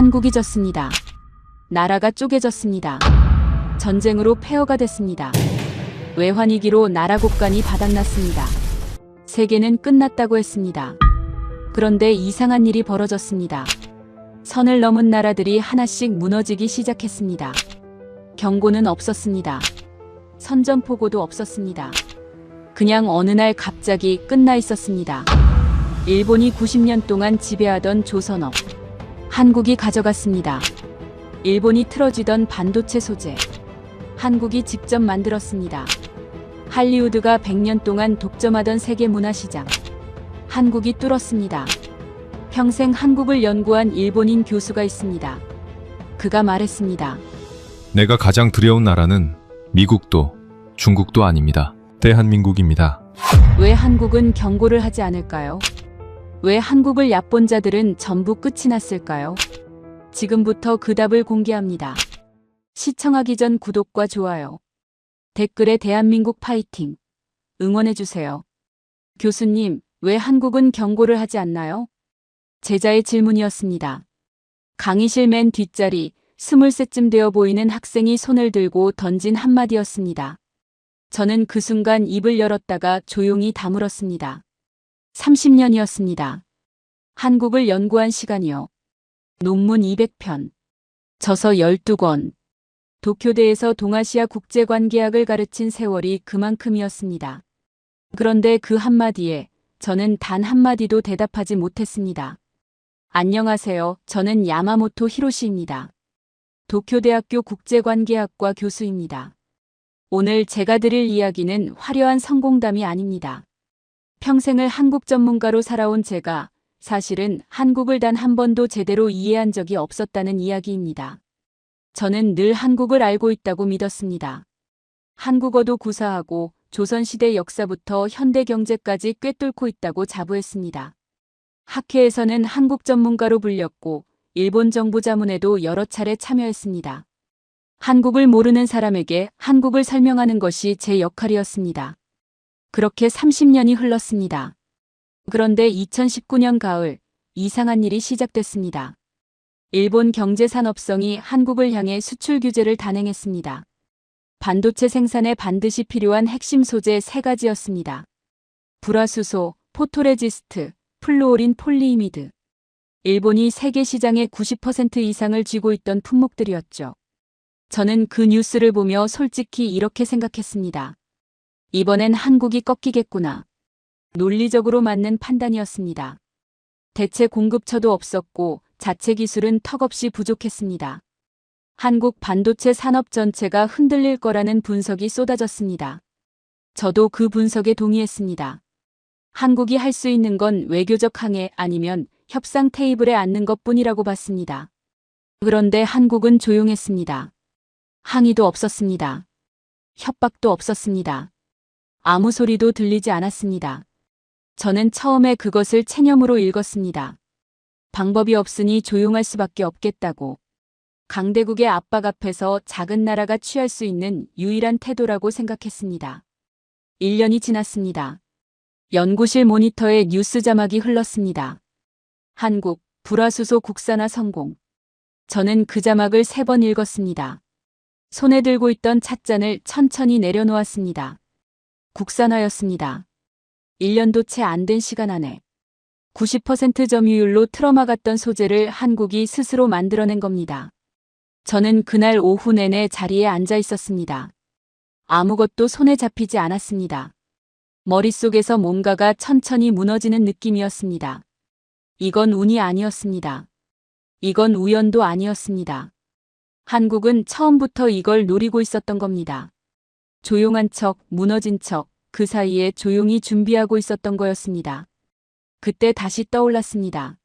한국이 졌습니다. 나라가 쪼개졌습니다. 전쟁으로 폐허가 됐습니다. 외환위기로 나라 곳간이 바닥났습니다. 세계는 끝났다고 했습니다. 그런데 이상한 일이 벌어졌습니다. 선을 넘은 나라들이 하나씩 무너지기 시작했습니다. 경고는 없었습니다. 선전포고도 없었습니다. 그냥 어느 날 갑자기 끝나 있었습니다. 일본이 90년 동안 지배하던 조선업, 한국이 가져갔습니다. 일본이 틀어쥐던 반도체 소재, 한국이 직접 만들었습니다. 할리우드가 100년 동안 독점하던 세계 문화시장, 한국이 뚫었습니다. 평생 한국을 연구한 일본인 교수가 있습니다. 그가 말했습니다. 내가 가장 두려운 나라는 미국도 중국도 아닙니다. 대한민국입니다. 왜 한국은 경고를 하지 않을까요? 왜 한국을 얕본 자들은 전부 끝이 났을까요? 지금부터 그 답을 공개합니다. 시청하기 전 구독과 좋아요, 댓글에 대한민국 파이팅 응원해주세요. 교수님, 왜 한국은 경고를 하지 않나요? 제자의 질문이었습니다. 강의실 맨 뒷자리 23쯤 되어 보이는 학생이 손을 들고 던진 한마디였습니다. 저는 그 순간 입을 열었다가 조용히 다물었습니다. 30년이었습니다. 한국을 연구한 시간이요. 논문 200편, 저서 12권, 도쿄대에서 동아시아 국제관계학을 가르친 세월이 그만큼이었습니다. 그런데 그 한마디에 저는 단 한마디도 대답하지 못했습니다. 안녕하세요. 저는 야마모토 히로시입니다. 도쿄대학교 국제관계학과 교수입니다. 오늘 제가 드릴 이야기는 화려한 성공담이 아닙니다. 평생을 한국 전문가로 살아온 제가 사실은 한국을 단 한 번도 제대로 이해한 적이 없었다는 이야기입니다. 저는 늘 한국을 알고 있다고 믿었습니다. 한국어도 구사하고 조선시대 역사부터 현대경제까지 꿰뚫고 있다고 자부했습니다. 학회에서는 한국 전문가로 불렸고 일본 정부 자문에도 여러 차례 참여했습니다. 한국을 모르는 사람에게 한국을 설명하는 것이 제 역할이었습니다. 그렇게 30년이 흘렀습니다. 그런데 2019년 가을, 이상한 일이 시작됐습니다. 일본 경제산업성이 한국을 향해 수출 규제를 단행했습니다. 반도체 생산에 반드시 필요한 핵심 소재 3가지였습니다. 불화수소, 포토레지스트, 플루오린 폴리이미드. 일본이 세계 시장의 90% 이상을 쥐고 있던 품목들이었죠. 저는 그 뉴스를 보며 솔직히 이렇게 생각했습니다. 이번엔 한국이 꺾이겠구나. 논리적으로 맞는 판단이었습니다. 대체 공급처도 없었고 자체 기술은 턱없이 부족했습니다. 한국 반도체 산업 전체가 흔들릴 거라는 분석이 쏟아졌습니다. 저도 그 분석에 동의했습니다. 한국이 할 수 있는 건 외교적 항해 아니면 협상 테이블에 앉는 것뿐이라고 봤습니다. 그런데 한국은 조용했습니다. 항의도 없었습니다. 협박도 없었습니다. 아무 소리도 들리지 않았습니다. 저는 처음에 그것을 체념으로 읽었습니다. 방법이 없으니 조용할 수밖에 없겠다고. 강대국의 압박 앞에서 작은 나라가 취할 수 있는 유일한 태도라고 생각했습니다. 1년이 지났습니다. 연구실 모니터에 뉴스 자막이 흘렀습니다. 한국, 불화수소 국산화 성공. 저는 그 자막을 3번 읽었습니다. 손에 들고 있던 찻잔을 천천히 내려놓았습니다. 국산화였습니다. 1년도 채 안 된 시간 안에 90% 점유율로 틀어막았던 소재를 한국이 스스로 만들어낸 겁니다. 저는 그날 오후 내내 자리에 앉아 있었습니다. 아무것도 손에 잡히지 않았습니다. 머릿속에서 뭔가가 천천히 무너지는 느낌이었습니다. 이건 운이 아니었습니다. 이건 우연도 아니었습니다. 한국은 처음부터 이걸 노리고 있었던 겁니다. 조용한 척, 무너진 척, 그 사이에 조용히 준비하고 있었던 거였습니다. 그때 다시 떠올랐습니다.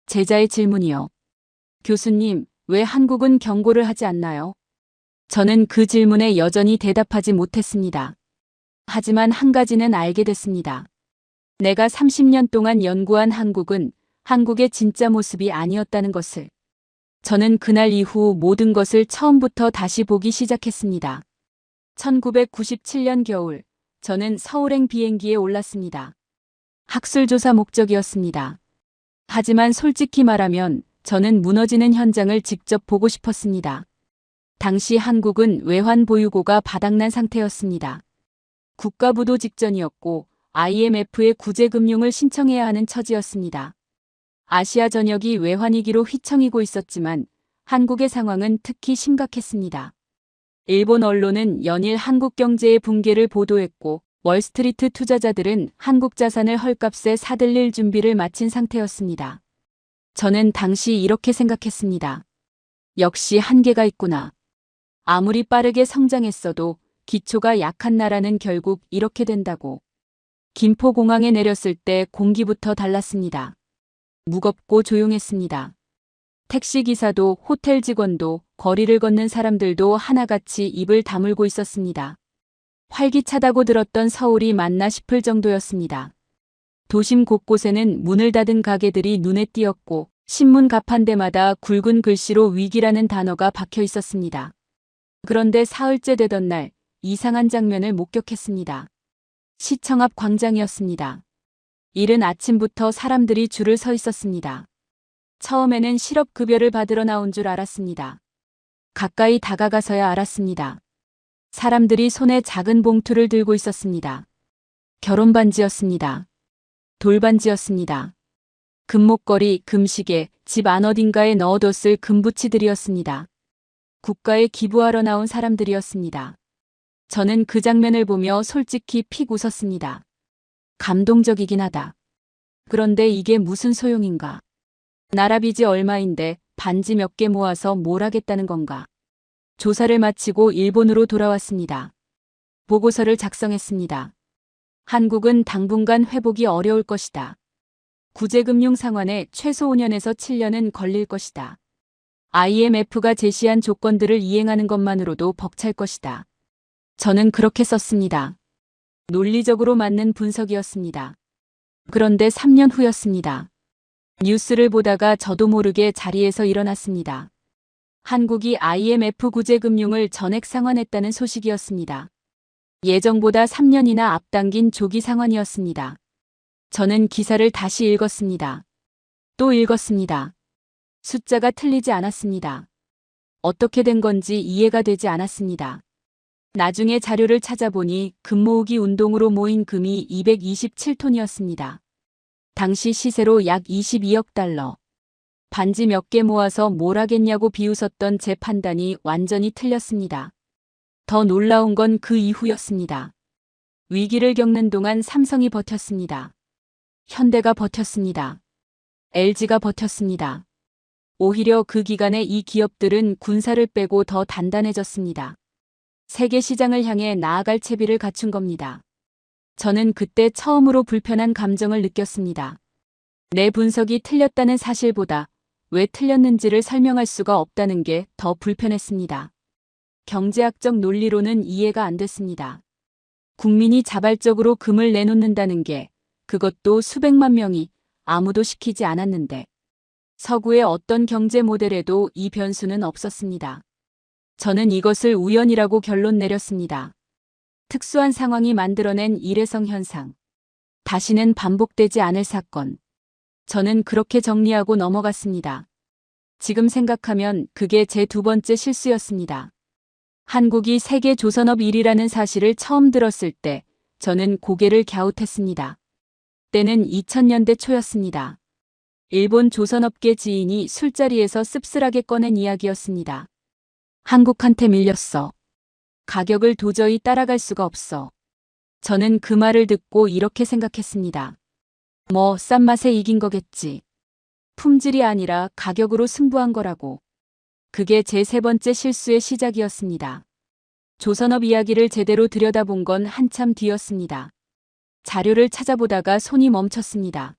제자의 질문이요. 교수님, 왜 한국은 경고를 하지 않나요? 저는 그 질문에 여전히 대답하지 못했습니다. 하지만 한 가지는 알게 됐습니다. 내가 30년 동안 연구한 한국은 한국의 진짜 모습이 아니었다는 것을. 저는 그날 이후 모든 것을 처음부터 다시 보기 시작했습니다. 1997년 겨울, 저는 서울행 비행기에 올랐습니다. 학술조사 목적이었습니다. 하지만 솔직히 말하면 저는 무너지는 현장을 직접 보고 싶었습니다. 당시 한국은 외환 보유고가 바닥난 상태였습니다. 국가부도 직전이었고 IMF의 구제금융을 신청해야 하는 처지였습니다. 아시아 전역이 외환위기로 휘청이고 있었지만 한국의 상황은 특히 심각했습니다. 일본 언론은 연일 한국 경제의 붕괴를 보도했고 월스트리트 투자자들은 한국 자산을 헐값에 사들릴 준비를 마친 상태였습니다. 저는 당시 이렇게 생각했습니다. 역시 한계가 있구나. 아무리 빠르게 성장했어도 기초가 약한 나라는 결국 이렇게 된다고. 김포공항에 내렸을 때 공기부터 달랐습니다. 무겁고 조용했습니다. 택시기사도 호텔 직원도 거리를 걷는 사람들도 하나같이 입을 다물고 있었습니다. 활기차다고 들었던 서울이 맞나 싶을 정도였습니다. 도심 곳곳에는 문을 닫은 가게들이 눈에 띄었고 신문 가판대마다 굵은 글씨로 위기라는 단어가 박혀 있었습니다. 그런데 사흘째 되던 날 이상한 장면을 목격했습니다. 시청 앞 광장이었습니다. 이른 아침부터 사람들이 줄을 서 있었습니다. 처음에는 실업급여를 받으러 나온 줄 알았습니다. 가까이 다가가서야 알았습니다. 사람들이 손에 작은 봉투를 들고 있었습니다. 결혼반지였습니다. 돌반지였습니다. 금목걸이, 금시계, 집 안 어딘가에 넣어뒀을 금부치들이었습니다. 국가에 기부하러 나온 사람들이었습니다. 저는 그 장면을 보며 솔직히 픽 웃었습니다. 감동적이긴 하다. 그런데 이게 무슨 소용인가? 나라 빚이 얼마인데 반지 몇 개 모아서 뭘 하겠다는 건가? 조사를 마치고 일본으로 돌아왔습니다. 보고서를 작성했습니다. 한국은 당분간 회복이 어려울 것이다. 구제금융 상환에 최소 5년에서 7년은 걸릴 것이다. IMF가 제시한 조건들을 이행하는 것만으로도 벅찰 것이다. 저는 그렇게 썼습니다. 논리적으로 맞는 분석이었습니다. 그런데 3년 후였습니다. 뉴스를 보다가 저도 모르게 자리에서 일어났습니다. 한국이 IMF 구제금융을 전액 상환했다는 소식이었습니다. 예정보다 3년이나 앞당긴 조기 상환이었습니다. 저는 기사를 다시 읽었습니다. 또 읽었습니다. 숫자가 틀리지 않았습니다. 어떻게 된 건지 이해가 되지 않았습니다. 나중에 자료를 찾아보니 금 모으기 운동으로 모인 금이 227톤이었습니다. 당시 시세로 약 22억 달러. 반지 몇 개 모아서 뭘 하겠냐고 비웃었던 제 판단이 완전히 틀렸습니다. 더 놀라운 건 그 이후였습니다. 위기를 겪는 동안 삼성이 버텼습니다. 현대가 버텼습니다. LG가 버텼습니다. 오히려 그 기간에 이 기업들은 군사를 빼고 더 단단해졌습니다. 세계 시장을 향해 나아갈 채비를 갖춘 겁니다. 저는 그때 처음으로 불편한 감정을 느꼈습니다. 내 분석이 틀렸다는 사실보다 왜 틀렸는지를 설명할 수가 없다는 게 더 불편했습니다. 경제학적 논리로는 이해가 안 됐습니다. 국민이 자발적으로 금을 내놓는다는 게 그것도 수백만 명이 아무도 시키지 않았는데 서구의 어떤 경제 모델에도 이 변수는 없었습니다. 저는 이것을 우연이라고 결론 내렸습니다. 특수한 상황이 만들어낸 일회성 현상. 다시는 반복되지 않을 사건. 저는 그렇게 정리하고 넘어갔습니다. 지금 생각하면 그게 제 두 번째 실수였습니다. 한국이 세계 조선업 1위라는 사실을 처음 들었을 때 저는 고개를 갸웃했습니다. 때는 2000년대 초였습니다. 일본 조선업계 지인이 술자리에서 씁쓸하게 꺼낸 이야기였습니다. 한국한테 밀렸어. 가격을 도저히 따라갈 수가 없어. 저는 그 말을 듣고 이렇게 생각했습니다. 뭐 싼 맛에 이긴 거겠지. 품질이 아니라 가격으로 승부한 거라고. 그게 제 세 번째 실수의 시작이었습니다. 조선업 이야기를 제대로 들여다본 건 한참 뒤였습니다. 자료를 찾아보다가 손이 멈췄습니다.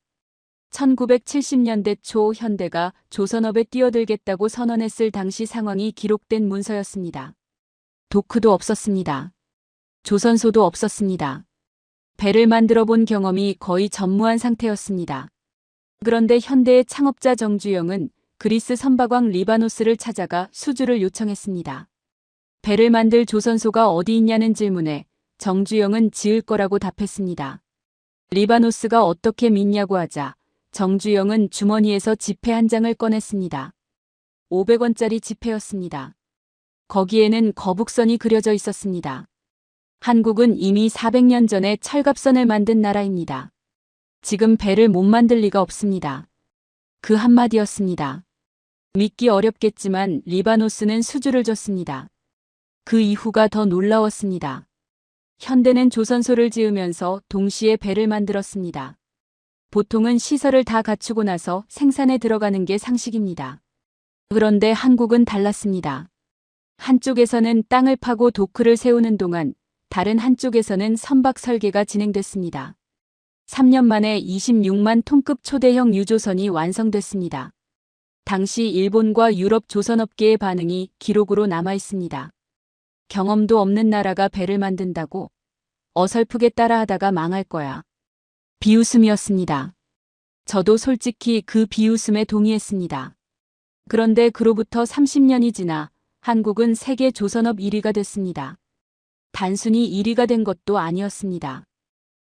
1970년대 초 현대가 조선업에 뛰어들겠다고 선언했을 당시 상황이 기록된 문서였습니다. 도크도 없었습니다. 조선소도 없었습니다. 배를 만들어 본 경험이 거의 전무한 상태였습니다. 그런데 현대의 창업자 정주영은 그리스 선박왕 리바노스를 찾아가 수주를 요청했습니다. 배를 만들 조선소가 어디 있냐는 질문에 정주영은 지을 거라고 답했습니다. 리바노스가 어떻게 믿냐고 하자 정주영은 주머니에서 지폐 한 장을 꺼냈습니다. 500원짜리 지폐였습니다. 거기에는 거북선이 그려져 있었습니다. 한국은 이미 400년 전에 철갑선을 만든 나라입니다. 지금 배를 못 만들 리가 없습니다. 그 한마디였습니다. 믿기 어렵겠지만 리바노스는 수주를 줬습니다. 그 이후가 더 놀라웠습니다. 현대는 조선소를 지으면서 동시에 배를 만들었습니다. 보통은 시설을 다 갖추고 나서 생산에 들어가는 게 상식입니다. 그런데 한국은 달랐습니다. 한쪽에서는 땅을 파고 도크를 세우는 동안 다른 한쪽에서는 선박 설계가 진행됐습니다. 3년 만에 26만 톤급 초대형 유조선이 완성됐습니다. 당시 일본과 유럽 조선업계의 반응이 기록으로 남아 있습니다. 경험도 없는 나라가 배를 만든다고? 어설프게 따라하다가 망할 거야. 비웃음이었습니다. 저도 솔직히 그 비웃음에 동의했습니다. 그런데 그로부터 30년이 지나 한국은 세계 조선업 1위가 됐습니다. 단순히 1위가 된 것도 아니었습니다.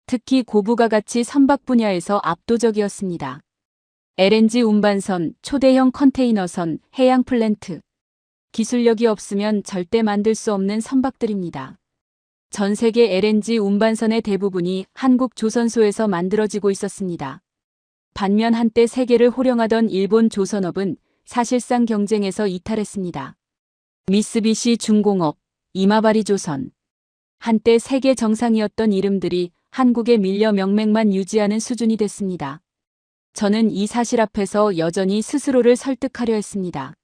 특히 고부가 가치 선박 분야에서 압도적이었습니다. LNG 운반선, 초대형 컨테이너선, 해양 플랜트. 기술력이 없으면 절대 만들 수 없는 선박들입니다. 전 세계 LNG 운반선의 대부분이 한국 조선소에서 만들어지고 있었습니다. 반면 한때 세계를 호령하던 일본 조선업은 사실상 경쟁에서 이탈했습니다. 미쓰비시 중공업, 이마바리 조선. 한때 세계 정상이었던 이름들이 한국에 밀려 명맥만 유지하는 수준이 됐습니다. 저는 이 사실 앞에서 여전히 스스로를 설득하려 했습니다.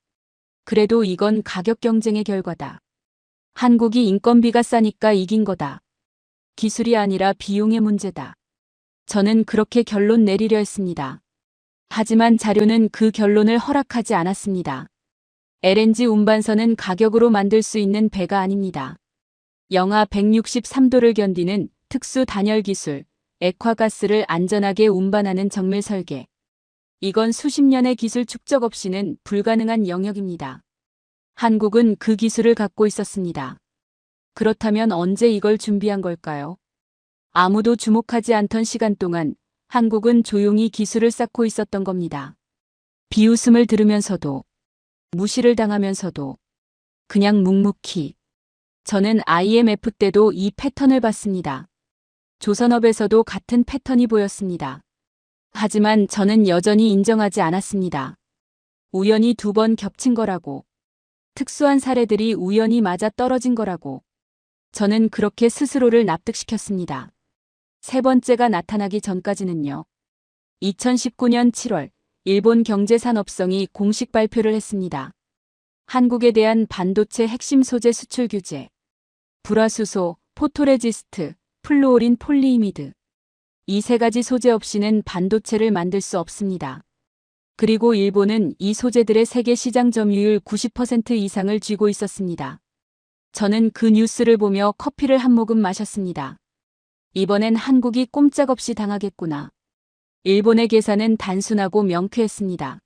그래도 이건 가격 경쟁의 결과다. 한국이 인건비가 싸니까 이긴 거다. 기술이 아니라 비용의 문제다. 저는 그렇게 결론 내리려 했습니다. 하지만 자료는 그 결론을 허락하지 않았습니다. LNG 운반선은 가격으로 만들 수 있는 배가 아닙니다. 영하 163도를 견디는 특수 단열 기술, 액화가스를 안전하게 운반하는 정밀 설계. 이건 수십 년의 기술 축적 없이는 불가능한 영역입니다. 한국은 그 기술을 갖고 있었습니다. 그렇다면 언제 이걸 준비한 걸까요? 아무도 주목하지 않던 시간 동안 한국은 조용히 기술을 쌓고 있었던 겁니다. 비웃음을 들으면서도, 무시를 당하면서도, 그냥 묵묵히. 저는 IMF 때도 이 패턴을 봤습니다. 조선업에서도 같은 패턴이 보였습니다. 하지만 저는 여전히 인정하지 않았습니다. 우연히 2번 겹친 거라고. 특수한 사례들이 우연히 맞아 떨어진 거라고. 저는 그렇게 스스로를 납득시켰습니다. 세 번째가 나타나기 전까지는요. 2019년 7월, 일본 경제산업성이 공식 발표를 했습니다. 한국에 대한 반도체 핵심 소재 수출 규제. 불화수소, 포토레지스트, 플루오린 폴리이미드. 이 세 가지 소재 없이는 반도체를 만들 수 없습니다. 그리고 일본은 이 소재들의 세계 시장 점유율 90% 이상을 쥐고 있었습니다. 저는 그 뉴스를 보며 커피를 한 모금 마셨습니다. 이번엔 한국이 꼼짝없이 당하겠구나. 일본의 계산은 단순하고 명쾌했습니다.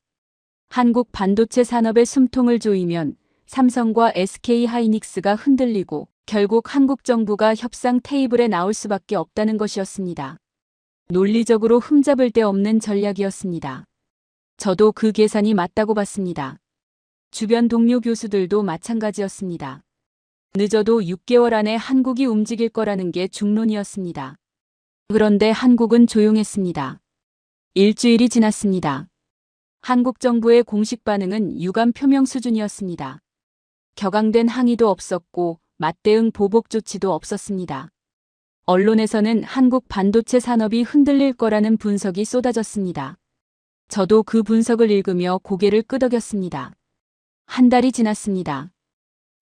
한국 반도체 산업의 숨통을 조이면 삼성과 SK하이닉스가 흔들리고 결국 한국 정부가 협상 테이블에 나올 수밖에 없다는 것이었습니다. 논리적으로 흠잡을 데 없는 전략이었습니다. 저도 그 계산이 맞다고 봤습니다. 주변 동료 교수들도 마찬가지였습니다. 늦어도 6개월 안에 한국이 움직일 거라는 게 중론이었습니다. 그런데 한국은 조용했습니다. 일주일이 지났습니다. 한국 정부의 공식 반응은 유감 표명 수준이었습니다. 격앙된 항의도 없었고 맞대응 보복 조치도 없었습니다. 언론에서는 한국 반도체 산업이 흔들릴 거라는 분석이 쏟아졌습니다. 저도 그 분석을 읽으며 고개를 끄덕였습니다. 한 달이 지났습니다.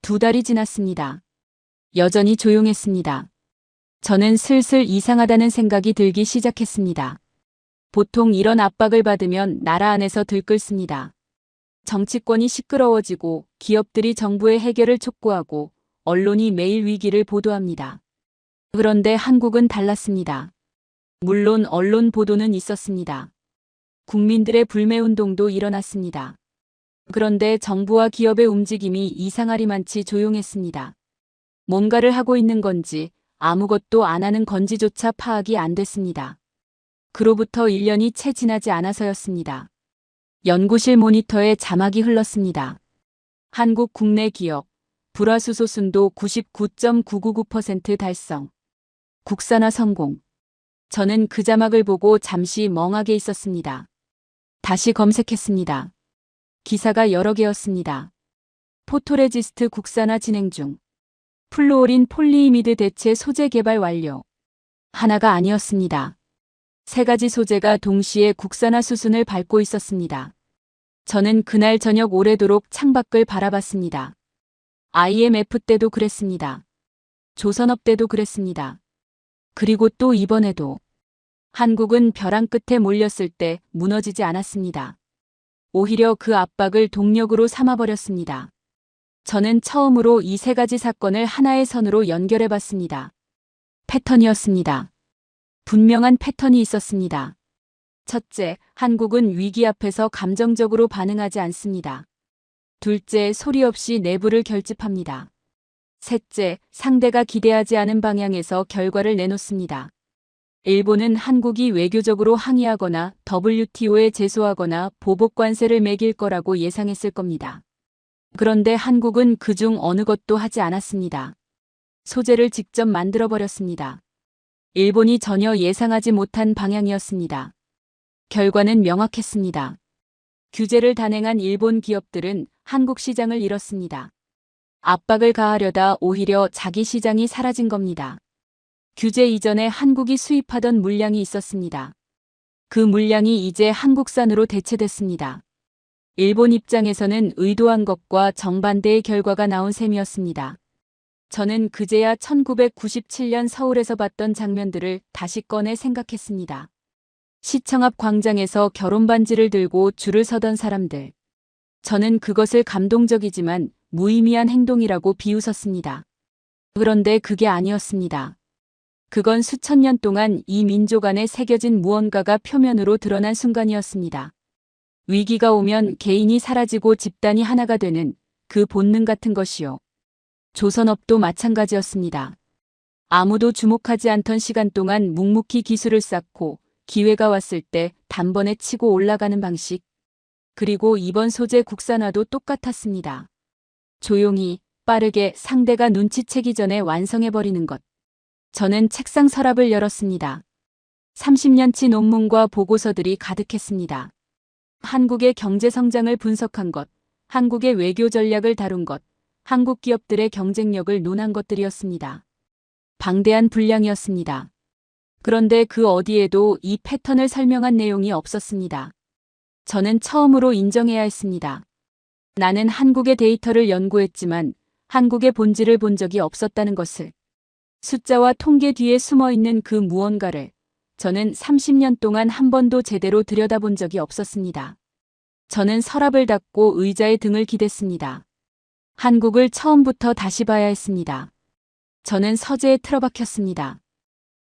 2달이 지났습니다. 여전히 조용했습니다. 저는 슬슬 이상하다는 생각이 들기 시작했습니다. 보통 이런 압박을 받으면 나라 안에서 들끓습니다. 정치권이 시끄러워지고 기업들이 정부의 해결을 촉구하고 언론이 매일 위기를 보도합니다. 그런데 한국은 달랐습니다. 물론 언론 보도는 있었습니다. 국민들의 불매운동도 일어났습니다. 그런데 정부와 기업의 움직임이 이상하리만치 조용했습니다. 뭔가를 하고 있는 건지 아무것도 안 하는 건지조차 파악이 안 됐습니다. 그로부터 1년이 채 지나지 않아서였습니다. 연구실 모니터에 자막이 흘렀습니다. 한국 국내 기업 불화수소 순도 99.999% 달성. 국산화 성공. 저는 그 자막을 보고 잠시 멍하게 있었습니다. 다시 검색했습니다. 기사가 여러 개였습니다. 포토레지스트 국산화 진행 중. 플루오린 폴리이미드 대체 소재 개발 완료. 하나가 아니었습니다. 3가지 소재가 동시에 국산화 수순을 밟고 있었습니다. 저는 그날 저녁 오래도록 창밖을 바라봤습니다. IMF 때도 그랬습니다. 조선업 때도 그랬습니다. 그리고 또 이번에도. 한국은 벼랑 끝에 몰렸을 때 무너지지 않았습니다. 오히려 그 압박을 동력으로 삼아버렸습니다. 저는 처음으로 이 3가지 사건을 하나의 선으로 연결해봤습니다. 패턴이었습니다. 분명한 패턴이 있었습니다. 첫째, 한국은 위기 앞에서 감정적으로 반응하지 않습니다. 둘째, 소리 없이 내부를 결집합니다. 셋째, 상대가 기대하지 않은 방향에서 결과를 내놓습니다. 일본은 한국이 외교적으로 항의하거나 WTO에 제소하거나 보복 관세를 매길 거라고 예상했을 겁니다. 그런데 한국은 그중 어느 것도 하지 않았습니다. 소재를 직접 만들어버렸습니다. 일본이 전혀 예상하지 못한 방향이었습니다. 결과는 명확했습니다. 규제를 단행한 일본 기업들은 한국 시장을 잃었습니다. 압박을 가하려다 오히려 자기 시장이 사라진 겁니다. 규제 이전에 한국이 수입하던 물량이 있었습니다. 그 물량이 이제 한국산으로 대체됐습니다. 일본 입장에서는 의도한 것과 정반대의 결과가 나온 셈이었습니다. 저는 그제야 1997년 서울에서 봤던 장면들을 다시 꺼내 생각했습니다. 시청 앞 광장에서 결혼반지를 들고 줄을 서던 사람들. 저는 그것을 감동적이지만 무의미한 행동이라고 비웃었습니다. 그런데 그게 아니었습니다. 그건 수천 년 동안 이 민족 안에 새겨진 무언가가 표면으로 드러난 순간이었습니다. 위기가 오면 개인이 사라지고 집단이 하나가 되는 그 본능 같은 것이요. 조선업도 마찬가지였습니다. 아무도 주목하지 않던 시간 동안 묵묵히 기술을 쌓고 기회가 왔을 때 단번에 치고 올라가는 방식. 그리고 이번 소재 국산화도 똑같았습니다. 조용히, 빠르게 상대가 눈치채기 전에 완성해버리는 것. 저는 책상 서랍을 열었습니다. 30년치 논문과 보고서들이 가득했습니다. 한국의 경제 성장을 분석한 것, 한국의 외교 전략을 다룬 것, 한국 기업들의 경쟁력을 논한 것들이었습니다. 방대한 분량이었습니다. 그런데 그 어디에도 이 패턴을 설명한 내용이 없었습니다. 저는 처음으로 인정해야 했습니다. 나는 한국의 데이터를 연구했지만 한국의 본질을 본 적이 없었다는 것을. 숫자와 통계 뒤에 숨어있는 그 무언가를 저는 30년 동안 한 번도 제대로 들여다본 적이 없었습니다. 저는 서랍을 닫고 의자에 등을 기댔습니다. 한국을 처음부터 다시 봐야 했습니다. 저는 서재에 틀어박혔습니다.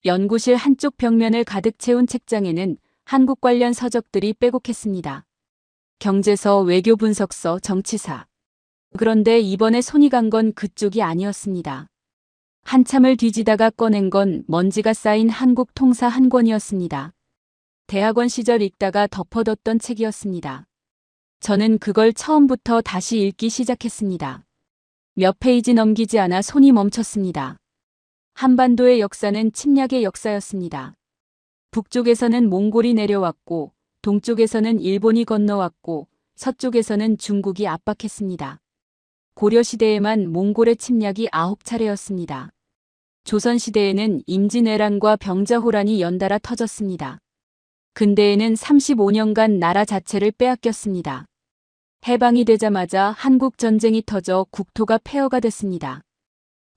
연구실 한쪽 벽면을 가득 채운 책장에는 한국 관련 서적들이 빼곡했습니다. 경제서, 외교 분석서, 정치사. 그런데 이번에 손이 간 건 그쪽이 아니었습니다. 한참을 뒤지다가 꺼낸 건 먼지가 쌓인 한국 통사 한 권이었습니다. 대학원 시절 읽다가 덮어뒀던 책이었습니다. 저는 그걸 처음부터 다시 읽기 시작했습니다. 몇 페이지 넘기지 않아 손이 멈췄습니다. 한반도의 역사는 침략의 역사였습니다. 북쪽에서는 몽골이 내려왔고, 동쪽에서는 일본이 건너왔고, 서쪽에서는 중국이 압박했습니다. 고려시대에만 몽골의 침략이 9차례였습니다. 조선시대에는 임진왜란과 병자호란이 연달아 터졌습니다. 근대에는 35년간 나라 자체를 빼앗겼습니다. 해방이 되자마자 한국 전쟁이 터져 국토가 폐허가 됐습니다.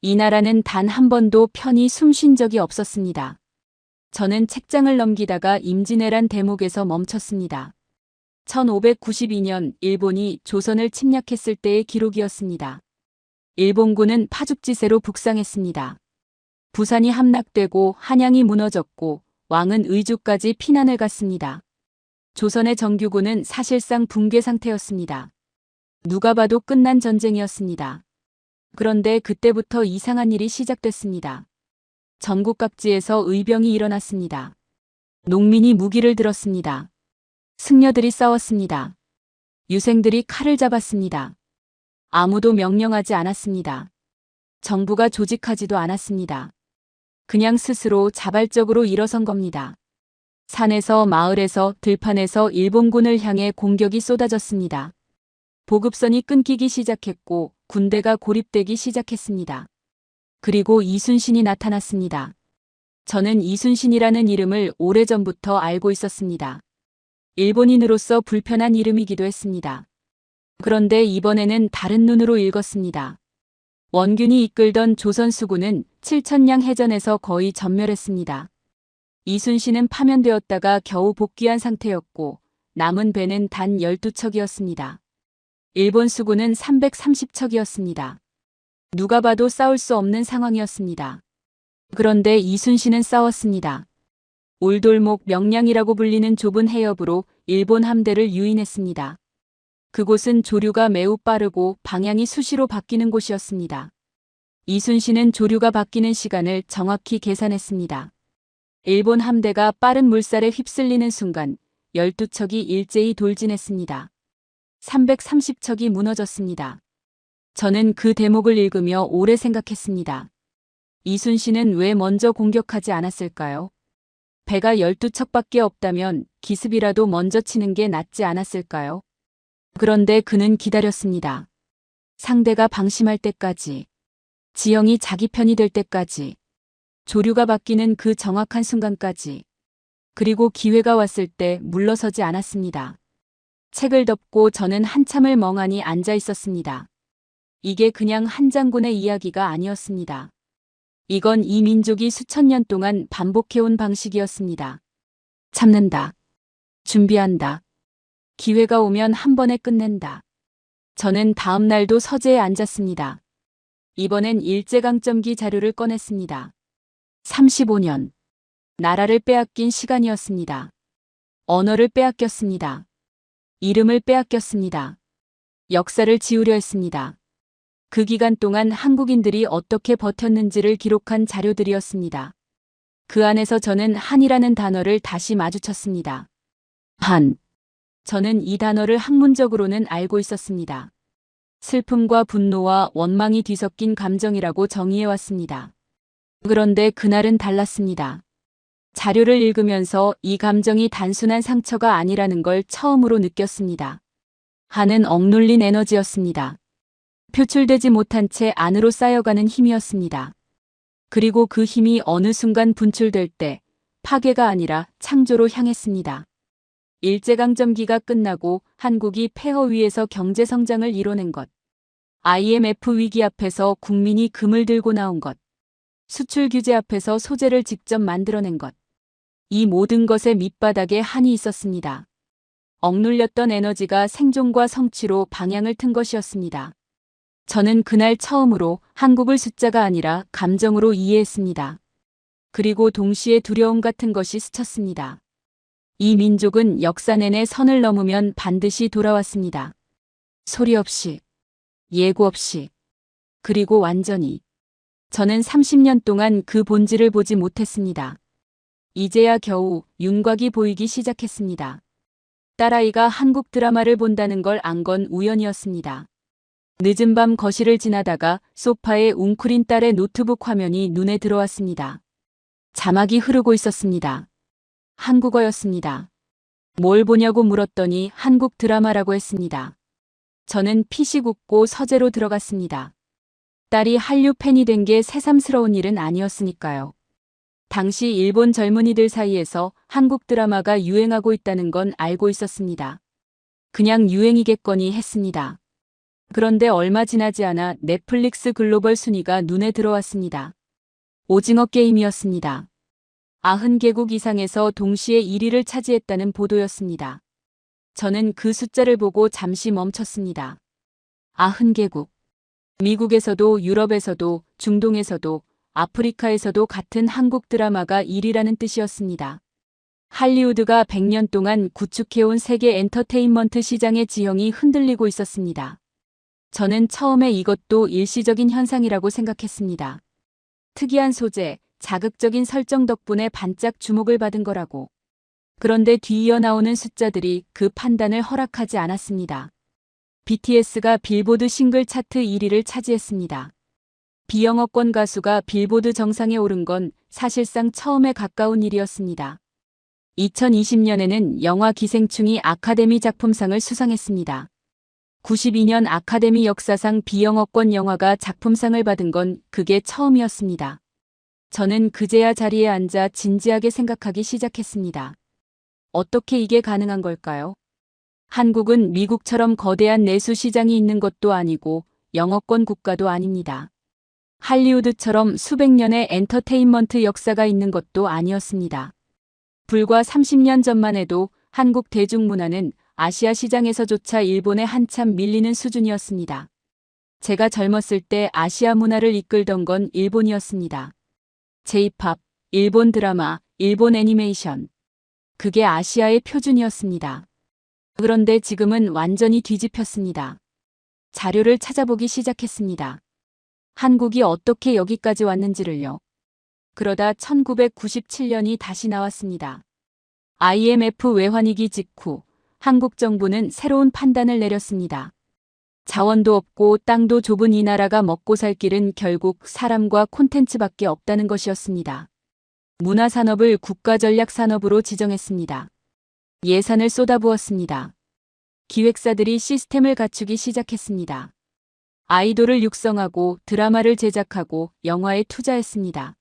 이 나라는 단 한 번도 편히 숨 쉰 적이 없었습니다. 저는 책장을 넘기다가 임진왜란 대목에서 멈췄습니다. 1592년 일본이 조선을 침략했을 때의 기록이었습니다. 일본군은 파죽지세로 북상했습니다. 부산이 함락되고 한양이 무너졌고 왕은 의주까지 피난을 갔습니다. 조선의 정규군은 사실상 붕괴 상태였습니다. 누가 봐도 끝난 전쟁이었습니다. 그런데 그때부터 이상한 일이 시작됐습니다. 전국 각지에서 의병이 일어났습니다. 농민이 무기를 들었습니다. 승려들이 싸웠습니다. 유생들이 칼을 잡았습니다. 아무도 명령하지 않았습니다. 정부가 조직하지도 않았습니다. 그냥 스스로 자발적으로 일어선 겁니다. 산에서 마을에서 들판에서 일본군을 향해 공격이 쏟아졌습니다. 보급선이 끊기기 시작했고 군대가 고립되기 시작했습니다. 그리고 이순신이 나타났습니다. 저는 이순신이라는 이름을 오래전부터 알고 있었습니다. 일본인으로서 불편한 이름이기도 했습니다. 그런데 이번에는 다른 눈으로 읽었습니다. 원균이 이끌던 조선 수군은 7천량 해전에서 거의 전멸했습니다. 이순신은 파면되었다가 겨우 복귀한 상태였고 남은 배는 단 12척이었습니다. 일본 수군은 330척이었습니다. 누가 봐도 싸울 수 없는 상황이었습니다. 그런데 이순신은 싸웠습니다. 울돌목 명량이라고 불리는 좁은 해협으로 일본 함대를 유인했습니다. 그곳은 조류가 매우 빠르고 방향이 수시로 바뀌는 곳이었습니다. 이순신은 조류가 바뀌는 시간을 정확히 계산했습니다. 일본 함대가 빠른 물살에 휩쓸리는 순간 12척이 일제히 돌진했습니다. 330척이 무너졌습니다. 저는 그 대목을 읽으며 오래 생각했습니다. 이순신은 왜 먼저 공격하지 않았을까요? 배가 12척밖에 없다면 기습이라도 먼저 치는 게 낫지 않았을까요? 그런데 그는 기다렸습니다. 상대가 방심할 때까지, 지형이 자기 편이 될 때까지, 조류가 바뀌는 그 정확한 순간까지, 그리고 기회가 왔을 때 물러서지 않았습니다. 책을 덮고 저는 한참을 멍하니 앉아 있었습니다. 이게 그냥 한 장군의 이야기가 아니었습니다. 이건 이 민족이 수천 년 동안 반복해온 방식이었습니다. 참는다. 준비한다. 기회가 오면 한 번에 끝낸다. 저는 다음 날도 서재에 앉았습니다. 이번엔 일제강점기 자료를 꺼냈습니다. 35년. 나라를 빼앗긴 시간이었습니다. 언어를 빼앗겼습니다. 이름을 빼앗겼습니다. 역사를 지우려 했습니다. 그 기간 동안 한국인들이 어떻게 버텼는지를 기록한 자료들이었습니다. 그 안에서 저는 한이라는 단어를 다시 마주쳤습니다. 한. 저는 이 단어를 학문적으로는 알고 있었습니다. 슬픔과 분노와 원망이 뒤섞인 감정이라고 정의해왔습니다. 그런데 그날은 달랐습니다. 자료를 읽으면서 이 감정이 단순한 상처가 아니라는 걸 처음으로 느꼈습니다. 한은 억눌린 에너지였습니다. 표출되지 못한 채 안으로 쌓여가는 힘이었습니다. 그리고 그 힘이 어느 순간 분출될 때 파괴가 아니라 창조로 향했습니다. 일제강점기가 끝나고 한국이 폐허 위에서 경제성장을 이뤄낸 것, IMF 위기 앞에서 국민이 금을 들고 나온 것, 수출 규제 앞에서 소재를 직접 만들어낸 것, 이 모든 것의 밑바닥에 한이 있었습니다. 억눌렸던 에너지가 생존과 성취로 방향을 튼 것이었습니다. 저는 그날 처음으로 한국을 숫자가 아니라 감정으로 이해했습니다. 그리고 동시에 두려움 같은 것이 스쳤습니다. 이 민족은 역사 내내 선을 넘으면 반드시 돌아왔습니다. 소리 없이, 예고 없이, 그리고 완전히. 저는 30년 동안 그 본질을 보지 못했습니다. 이제야 겨우 윤곽이 보이기 시작했습니다. 딸아이가 한국 드라마를 본다는 걸 안 건 우연이었습니다. 늦은 밤 거실을 지나다가 소파에 웅크린 딸의 노트북 화면이 눈에 들어왔습니다. 자막이 흐르고 있었습니다. 한국어였습니다. 뭘 보냐고 물었더니 한국 드라마라고 했습니다. 저는 피식 웃고 서재로 들어갔습니다. 딸이 한류 팬이 된 게 새삼스러운 일은 아니었으니까요. 당시 일본 젊은이들 사이에서 한국 드라마가 유행하고 있다는 건 알고 있었습니다. 그냥 유행이겠거니 했습니다. 그런데 얼마 지나지 않아 넷플릭스 글로벌 순위가 눈에 들어왔습니다. 오징어 게임이었습니다. 90개국 이상에서 동시에 1위를 차지했다는 보도였습니다. 저는 그 숫자를 보고 잠시 멈췄습니다. 90개국. 미국에서도 유럽에서도 중동에서도 아프리카에서도 같은 한국 드라마가 1위라는 뜻이었습니다. 할리우드가 100년 동안 구축해온 세계 엔터테인먼트 시장의 지형이 흔들리고 있었습니다. 저는 처음에 이것도 일시적인 현상이라고 생각했습니다. 특이한 소재, 자극적인 설정 덕분에 반짝 주목을 받은 거라고. 그런데 뒤이어 나오는 숫자들이 그 판단을 허락하지 않았습니다. BTS가 빌보드 싱글 차트 1위를 차지했습니다. 비영어권 가수가 빌보드 정상에 오른 건 사실상 처음에 가까운 일이었습니다. 2020년에는 영화 기생충이 아카데미 작품상을 수상했습니다. 92년 아카데미 역사상 비영어권 영화가 작품상을 받은 건 그게 처음이었습니다. 저는 그제야 자리에 앉아 진지하게 생각하기 시작했습니다. 어떻게 이게 가능한 걸까요? 한국은 미국처럼 거대한 내수 시장이 있는 것도 아니고 영어권 국가도 아닙니다. 할리우드처럼 수백 년의 엔터테인먼트 역사가 있는 것도 아니었습니다. 불과 30년 전만 해도 한국 대중문화는 아시아 시장에서조차 일본에 한참 밀리는 수준이었습니다. 제가 젊었을 때 아시아 문화를 이끌던 건 일본이었습니다. J-팝, 일본 드라마, 일본 애니메이션. 그게 아시아의 표준이었습니다. 그런데 지금은 완전히 뒤집혔습니다. 자료를 찾아보기 시작했습니다. 한국이 어떻게 여기까지 왔는지를요. 그러다 1997년이 다시 나왔습니다. IMF 외환위기 직후 한국 정부는 새로운 판단을 내렸습니다. 자원도 없고 땅도 좁은 이 나라가 먹고 살 길은 결국 사람과 콘텐츠밖에 없다는 것이었습니다. 문화산업을 국가전략산업으로 지정했습니다. 예산을 쏟아부었습니다. 기획사들이 시스템을 갖추기 시작했습니다. 아이돌을 육성하고 드라마를 제작하고 영화에 투자했습니다.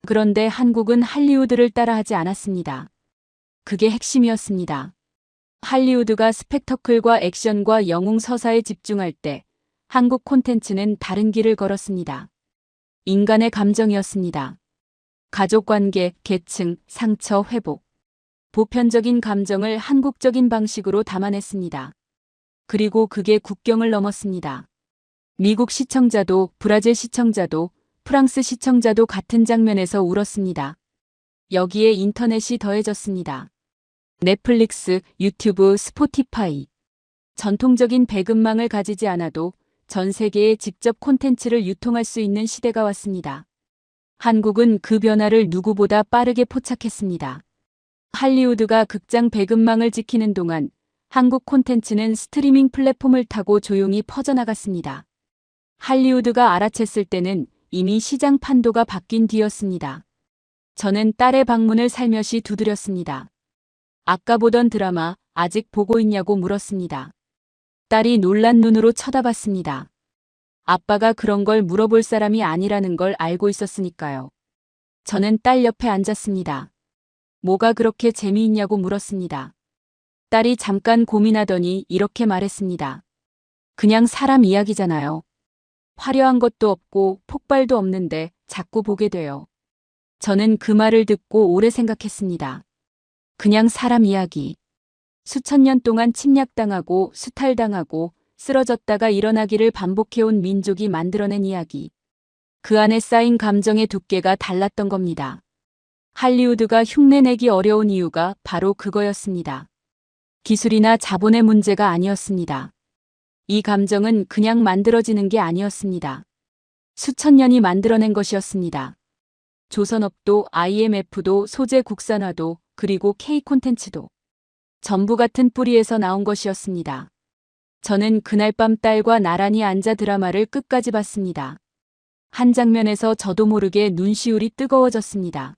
그런데 한국은 할리우드를 따라하지 않았습니다. 그게 핵심이었습니다. 할리우드가 스펙터클과 액션과 영웅 서사에 집중할 때 한국 콘텐츠는 다른 길을 걸었습니다. 인간의 감정이었습니다. 가족관계, 계층, 상처, 회복. 보편적인 감정을 한국적인 방식으로 담아냈습니다. 그리고 그게 국경을 넘었습니다. 미국 시청자도 브라질 시청자도 프랑스 시청자도 같은 장면에서 울었습니다. 여기에 인터넷이 더해졌습니다. 넷플릭스, 유튜브, 스포티파이. 전통적인 배급망을 가지지 않아도 전 세계에 직접 콘텐츠를 유통할 수 있는 시대가 왔습니다. 한국은 그 변화를 누구보다 빠르게 포착했습니다. 할리우드가 극장 배급망을 지키는 동안 한국 콘텐츠는 스트리밍 플랫폼을 타고 조용히 퍼져나갔습니다. 할리우드가 알아챘을 때는 이미 시장 판도가 바뀐 뒤였습니다. 저는 딸의 방문을 살며시 두드렸습니다. 아까 보던 드라마 아직 보고 있냐고 물었습니다. 딸이 놀란 눈으로 쳐다봤습니다. 아빠가 그런 걸 물어볼 사람이 아니라는 걸 알고 있었으니까요. 저는 딸 옆에 앉았습니다. 뭐가 그렇게 재미있냐고 물었습니다. 딸이 잠깐 고민하더니 이렇게 말했습니다. 그냥 사람 이야기잖아요. 화려한 것도 없고 폭발도 없는데 자꾸 보게 돼요. 저는 그 말을 듣고 오래 생각했습니다. 그냥 사람 이야기. 수천 년 동안 침략당하고 수탈당하고 쓰러졌다가 일어나기를 반복해온 민족이 만들어낸 이야기. 그 안에 쌓인 감정의 두께가 달랐던 겁니다. 할리우드가 흉내내기 어려운 이유가 바로 그거였습니다. 기술이나 자본의 문제가 아니었습니다. 이 감정은 그냥 만들어지는 게 아니었습니다. 수천 년이 만들어낸 것이었습니다. 조선업도 IMF도 소재 국산화도 그리고 K 콘텐츠도 전부 같은 뿌리에서 나온 것이었습니다. 저는 그날 밤 딸과 나란히 앉아 드라마를 끝까지 봤습니다. 한 장면에서 저도 모르게 눈시울이 뜨거워졌습니다.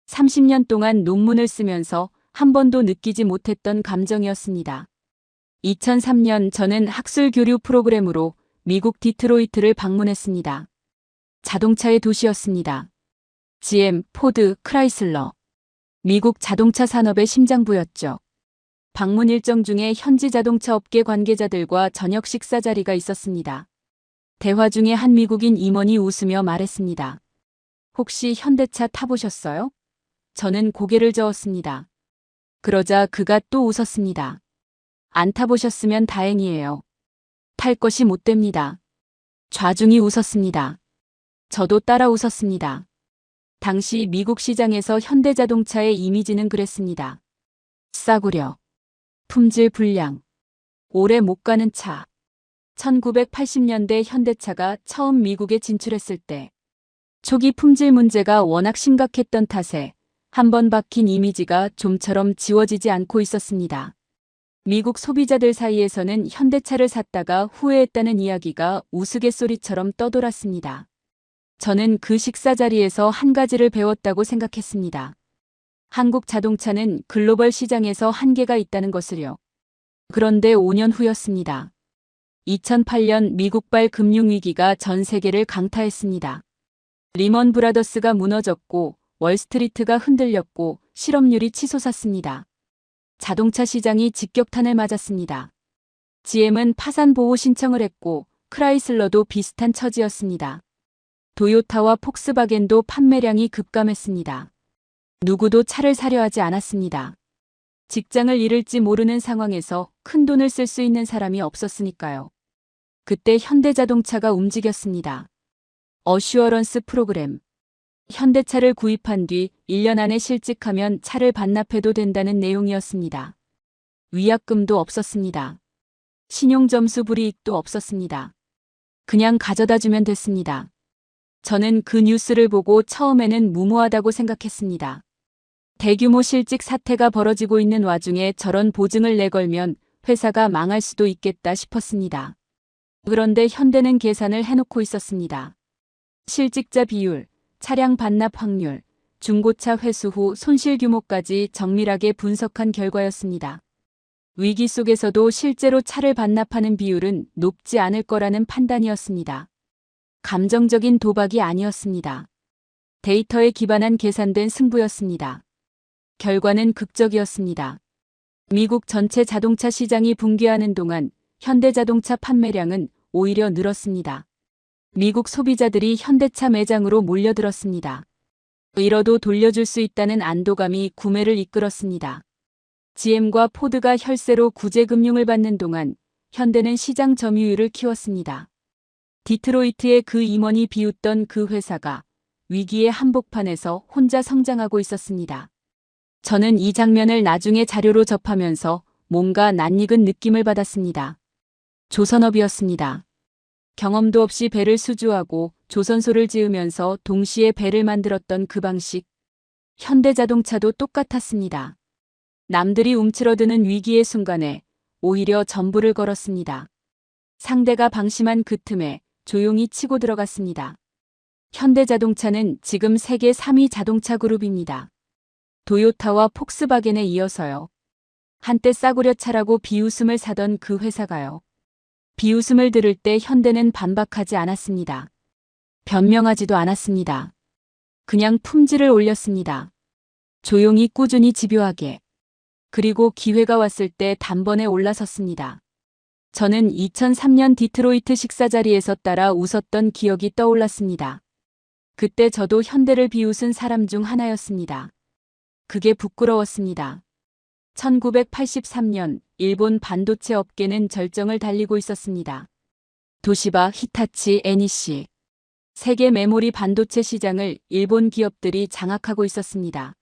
30년 동안 논문을 쓰면서 한 번도 느끼지 못했던 감정이었습니다. 2003년 저는 학술 교류 프로그램으로 미국 디트로이트를 방문했습니다. 자동차의 도시였습니다. GM, 포드, 크라이슬러. 미국 자동차 산업의 심장부였죠. 방문 일정 중에 현지 자동차 업계 관계자들과 저녁 식사 자리가 있었습니다. 대화 중에 한 미국인 임원이 웃으며 말했습니다. 혹시 현대차 타보셨어요? 저는 고개를 저었습니다. 그러자 그가 또 웃었습니다. 안 타보셨으면 다행이에요. 탈 것이 못 됩니다. 좌중이 웃었습니다. 저도 따라 웃었습니다. 당시 미국 시장에서 현대자동차의 이미지는 그랬습니다. 싸구려. 품질 불량. 오래 못 가는 차. 1980년대 현대차가 처음 미국에 진출했을 때 초기 품질 문제가 워낙 심각했던 탓에 한 번 박힌 이미지가 좀처럼 지워지지 않고 있었습니다. 미국 소비자들 사이에서는 현대차를 샀다가 후회했다는 이야기가 우스갯소리처럼 떠돌았습니다. 저는 그 식사 자리에서 한 가지를 배웠다고 생각했습니다. 한국 자동차는 글로벌 시장에서 한계가 있다는 것을요. 그런데 5년 후였습니다. 2008년 미국발 금융위기가 전 세계를 강타했습니다. 리먼 브라더스가 무너졌고 월스트리트가 흔들렸고 실업률이 치솟았습니다. 자동차 시장이 직격탄을 맞았습니다. GM은 파산 보호 신청을 했고 크라이슬러도 비슷한 처지였습니다. 도요타와 폭스바겐도 판매량이 급감했습니다. 누구도 차를 사려 하지 않았습니다. 직장을 잃을지 모르는 상황에서 큰 돈을 쓸 수 있는 사람이 없었으니까요. 그때 현대자동차가 움직였습니다. 어슈어런스 프로그램. 현대차를 구입한 뒤 1년 안에 실직하면 차를 반납해도 된다는 내용이었습니다. 위약금도 없었습니다. 신용점수 불이익도 없었습니다. 그냥 가져다 주면 됐습니다. 저는 그 뉴스를 보고 처음에는 무모하다고 생각했습니다. 대규모 실직 사태가 벌어지고 있는 와중에 저런 보증을 내걸면 회사가 망할 수도 있겠다 싶었습니다. 그런데 현대는 계산을 해놓고 있었습니다. 실직자 비율, 차량 반납 확률, 중고차 회수 후 손실 규모까지 정밀하게 분석한 결과였습니다. 위기 속에서도 실제로 차를 반납하는 비율은 높지 않을 거라는 판단이었습니다. 감정적인 도박이 아니었습니다. 데이터에 기반한 계산된 승부였습니다. 결과는 극적이었습니다. 미국 전체 자동차 시장이 붕괴하는 동안 현대자동차 판매량은 오히려 늘었습니다. 미국 소비자들이 현대차 매장으로 몰려들었습니다. 잃어도 돌려줄 수 있다는 안도감이 구매를 이끌었습니다. GM과 포드가 혈세로 구제금융을 받는 동안 현대는 시장 점유율을 키웠습니다. 디트로이트의 그 임원이 비웃던 그 회사가 위기의 한복판에서 혼자 성장하고 있었습니다. 저는 이 장면을 나중에 자료로 접하면서 뭔가 낯익은 느낌을 받았습니다. 조선업이었습니다. 경험도 없이 배를 수주하고 조선소를 지으면서 동시에 배를 만들었던 그 방식. 현대자동차도 똑같았습니다. 남들이 움츠러드는 위기의 순간에 오히려 전부를 걸었습니다. 상대가 방심한 그 틈에 조용히 치고 들어갔습니다. 현대자동차는 지금 세계 3위 자동차 그룹입니다. 도요타와 폭스바겐에 이어서요. 한때 싸구려 차라고 비웃음을 사던 그 회사가요. 비웃음을 들을 때 현대는 반박하지 않았습니다. 변명하지도 않았습니다. 그냥 품질을 올렸습니다. 조용히 꾸준히 집요하게. 그리고 기회가 왔을 때 단번에 올라섰습니다. 저는 2003년 디트로이트 식사 자리에서 따라 웃었던 기억이 떠올랐습니다. 그때 저도 현대를 비웃은 사람 중 하나였습니다. 그게 부끄러웠습니다. 1983년 일본 반도체 업계는 절정을 달리고 있었습니다. 도시바, 히타치, NEC. 세계 메모리 반도체 시장을 일본 기업들이 장악하고 있었습니다.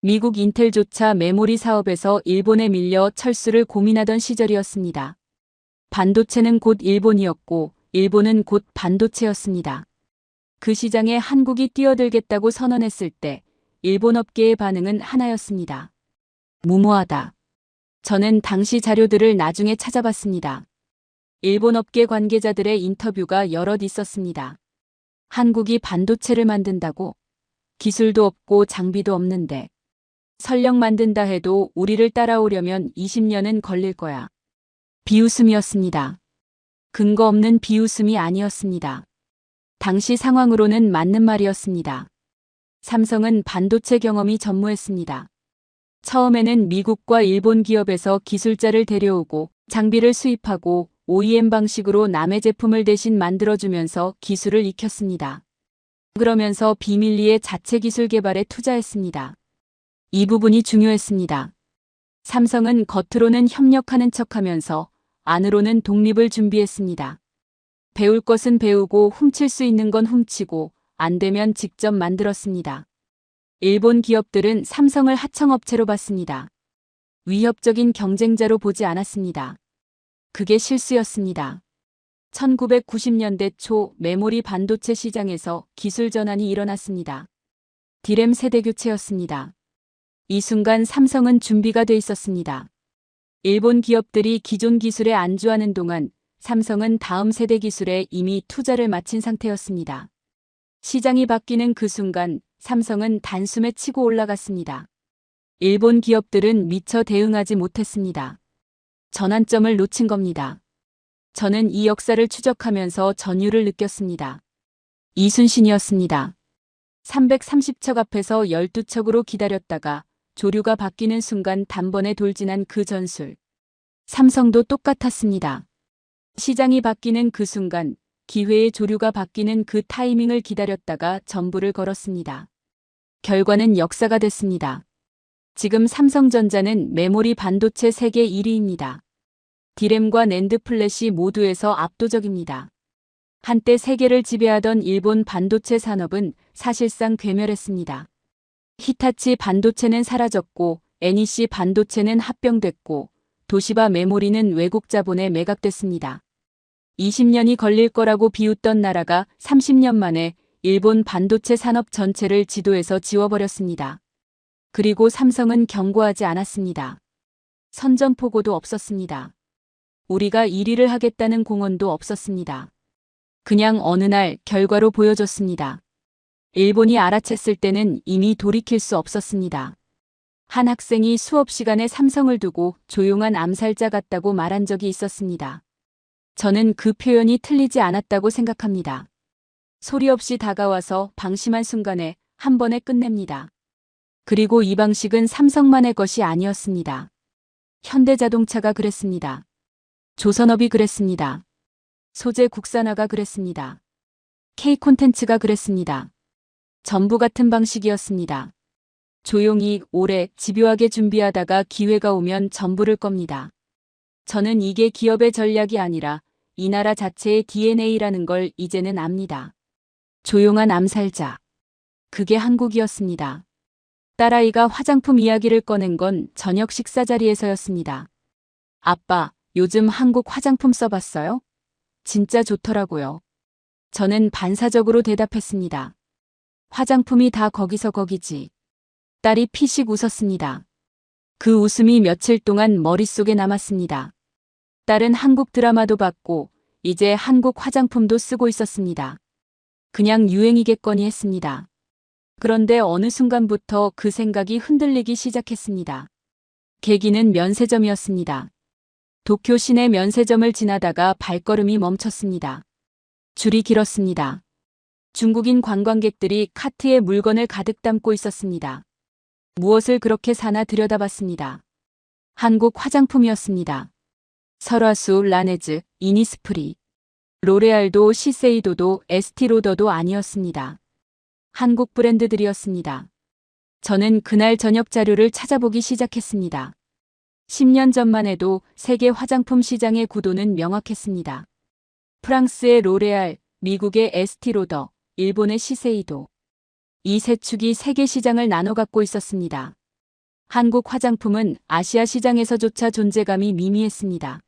미국 인텔조차 메모리 사업에서 일본에 밀려 철수를 고민하던 시절이었습니다. 반도체는 곧 일본이었고 일본은 곧 반도체였습니다. 그 시장에 한국이 뛰어들겠다고 선언했을 때 일본 업계의 반응은 하나였습니다. 무모하다. 저는 당시 자료들을 나중에 찾아봤습니다. 일본 업계 관계자들의 인터뷰가 여럿 있었습니다. 한국이 반도체를 만든다고? 기술도 없고 장비도 없는데. 설령 만든다 해도 우리를 따라오려면 20년은 걸릴 거야. 비웃음이었습니다. 근거 없는 비웃음이 아니었습니다. 당시 상황으로는 맞는 말이었습니다. 삼성은 반도체 경험이 전무했습니다. 처음에는 미국과 일본 기업에서 기술자를 데려오고 장비를 수입하고 OEM 방식으로 남의 제품을 대신 만들어주면서 기술을 익혔습니다. 그러면서 비밀리에 자체 기술 개발에 투자했습니다. 이 부분이 중요했습니다. 삼성은 겉으로는 협력하는 척하면서 안으로는 독립을 준비했습니다. 배울 것은 배우고 훔칠 수 있는 건 훔치고 안 되면 직접 만들었습니다. 일본 기업들은 삼성을 하청업체로 봤습니다. 위협적인 경쟁자로 보지 않았습니다. 그게 실수였습니다. 1990년대 초 메모리 반도체 시장에서 기술 전환이 일어났습니다. 디램 세대 교체였습니다. 이 순간 삼성은 준비가 돼 있었습니다. 일본 기업들이 기존 기술에 안주하는 동안 삼성은 다음 세대 기술에 이미 투자를 마친 상태였습니다. 시장이 바뀌는 그 순간 삼성은 단숨에 치고 올라갔습니다. 일본 기업들은 미처 대응하지 못했습니다. 전환점을 놓친 겁니다. 저는 이 역사를 추적하면서 전율을 느꼈습니다. 이순신이었습니다. 330척 앞에서 12척으로 기다렸다가 조류가 바뀌는 순간 단번에 돌진한 그 전술. 삼성도 똑같았습니다. 시장이 바뀌는 그 순간 기회의 조류가 바뀌는 그 타이밍을 기다렸다가 전부를 걸었습니다. 결과는 역사가 됐습니다. 지금 삼성전자는 메모리 반도체 세계 1위입니다. 디램과 낸드 플래시 모두에서 압도적입니다. 한때 세계를 지배하던 일본 반도체 산업은 사실상 괴멸했습니다. 히타치 반도체는 사라졌고 NEC 반도체는 합병됐고 도시바 메모리는 외국 자본에 매각됐습니다. 20년이 걸릴 거라고 비웃던 나라가 30년 만에 일본 반도체 산업 전체를 지도에서 지워버렸습니다. 그리고 삼성은 경고하지 않았습니다. 선전포고도 없었습니다. 우리가 1위를 하겠다는 공언도 없었습니다. 그냥 어느 날 결과로 보여줬습니다. 일본이 알아챘을 때는 이미 돌이킬 수 없었습니다. 한 학생이 수업 시간에 삼성을 두고 조용한 암살자 같다고 말한 적이 있었습니다. 저는 그 표현이 틀리지 않았다고 생각합니다. 소리 없이 다가와서 방심한 순간에 한 번에 끝냅니다. 그리고 이 방식은 삼성만의 것이 아니었습니다. 현대자동차가 그랬습니다. 조선업이 그랬습니다. 소재 국산화가 그랬습니다. K콘텐츠가 그랬습니다. 전부 같은 방식이었습니다. 조용히 오래 집요하게 준비하다가 기회가 오면 전부를 겁니다. 저는 이게 기업의 전략이 아니라 이 나라 자체의 DNA라는 걸 이제는 압니다. 조용한 암살자. 그게 한국이었습니다. 딸아이가 화장품 이야기를 꺼낸 건 저녁 식사 자리에서였습니다. 아빠, 요즘 한국 화장품 써봤어요? 진짜 좋더라고요. 저는 반사적으로 대답했습니다. 화장품이 다 거기서 거기지. 딸이 피식 웃었습니다. 그 웃음이 며칠 동안 머릿속에 남았습니다. 딸은 한국 드라마도 봤고 이제 한국 화장품도 쓰고 있었습니다. 그냥 유행이겠거니 했습니다. 그런데 어느 순간부터 그 생각이 흔들리기 시작했습니다. 계기는 면세점이었습니다. 도쿄 시내 면세점을 지나다가 발걸음이 멈췄습니다. 줄이 길었습니다. 중국인 관광객들이 카트에 물건을 가득 담고 있었습니다. 무엇을 그렇게 사나 들여다봤습니다. 한국 화장품이었습니다. 설화수, 라네즈, 이니스프리, 로레알도 시세이도도 에스티로더도 아니었습니다. 한국 브랜드들이었습니다. 저는 그날 저녁 자료를 찾아보기 시작했습니다. 10년 전만 해도 세계 화장품 시장의 구도는 명확했습니다. 프랑스의 로레알, 미국의 에스티로더, 일본의 시세이도. 이 세 축이 세계 시장을 나눠 갖고 있었습니다. 한국 화장품은 아시아 시장에서조차 존재감이 미미했습니다.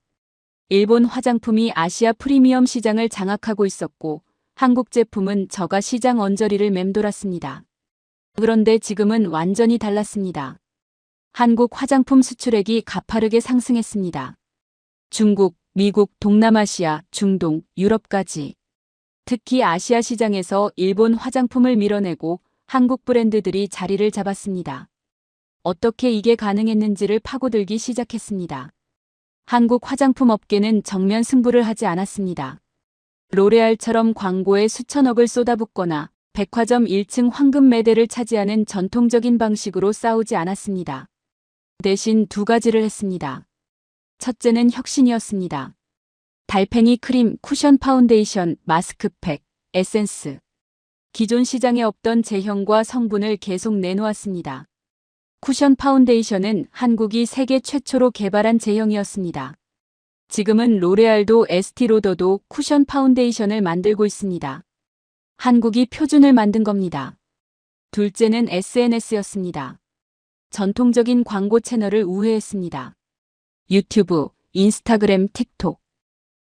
일본 화장품이 아시아 프리미엄 시장을 장악하고 있었고 한국 제품은 저가 시장 언저리를 맴돌았습니다. 그런데 지금은 완전히 달랐습니다. 한국 화장품 수출액이 가파르게 상승했습니다. 중국, 미국, 동남아시아, 중동, 유럽까지. 특히 아시아 시장에서 일본 화장품을 밀어내고 한국 브랜드들이 자리를 잡았습니다. 어떻게 이게 가능했는지를 파고들기 시작했습니다. 한국 화장품 업계는 정면 승부를 하지 않았습니다. 로레알처럼 광고에 수천억을 쏟아붓거나 백화점 1층 황금 매대를 차지하는 전통적인 방식으로 싸우지 않았습니다. 대신 두 가지를 했습니다. 첫째는 혁신이었습니다. 달팽이 크림, 쿠션 파운데이션, 마스크팩, 에센스. 기존 시장에 없던 제형과 성분을 계속 내놓았습니다. 쿠션 파운데이션은 한국이 세계 최초로 개발한 제형이었습니다. 지금은 로레알도 에스티로더도 쿠션 파운데이션을 만들고 있습니다. 한국이 표준을 만든 겁니다. 둘째는 SNS였습니다. 전통적인 광고 채널을 우회했습니다. 유튜브, 인스타그램, 틱톡.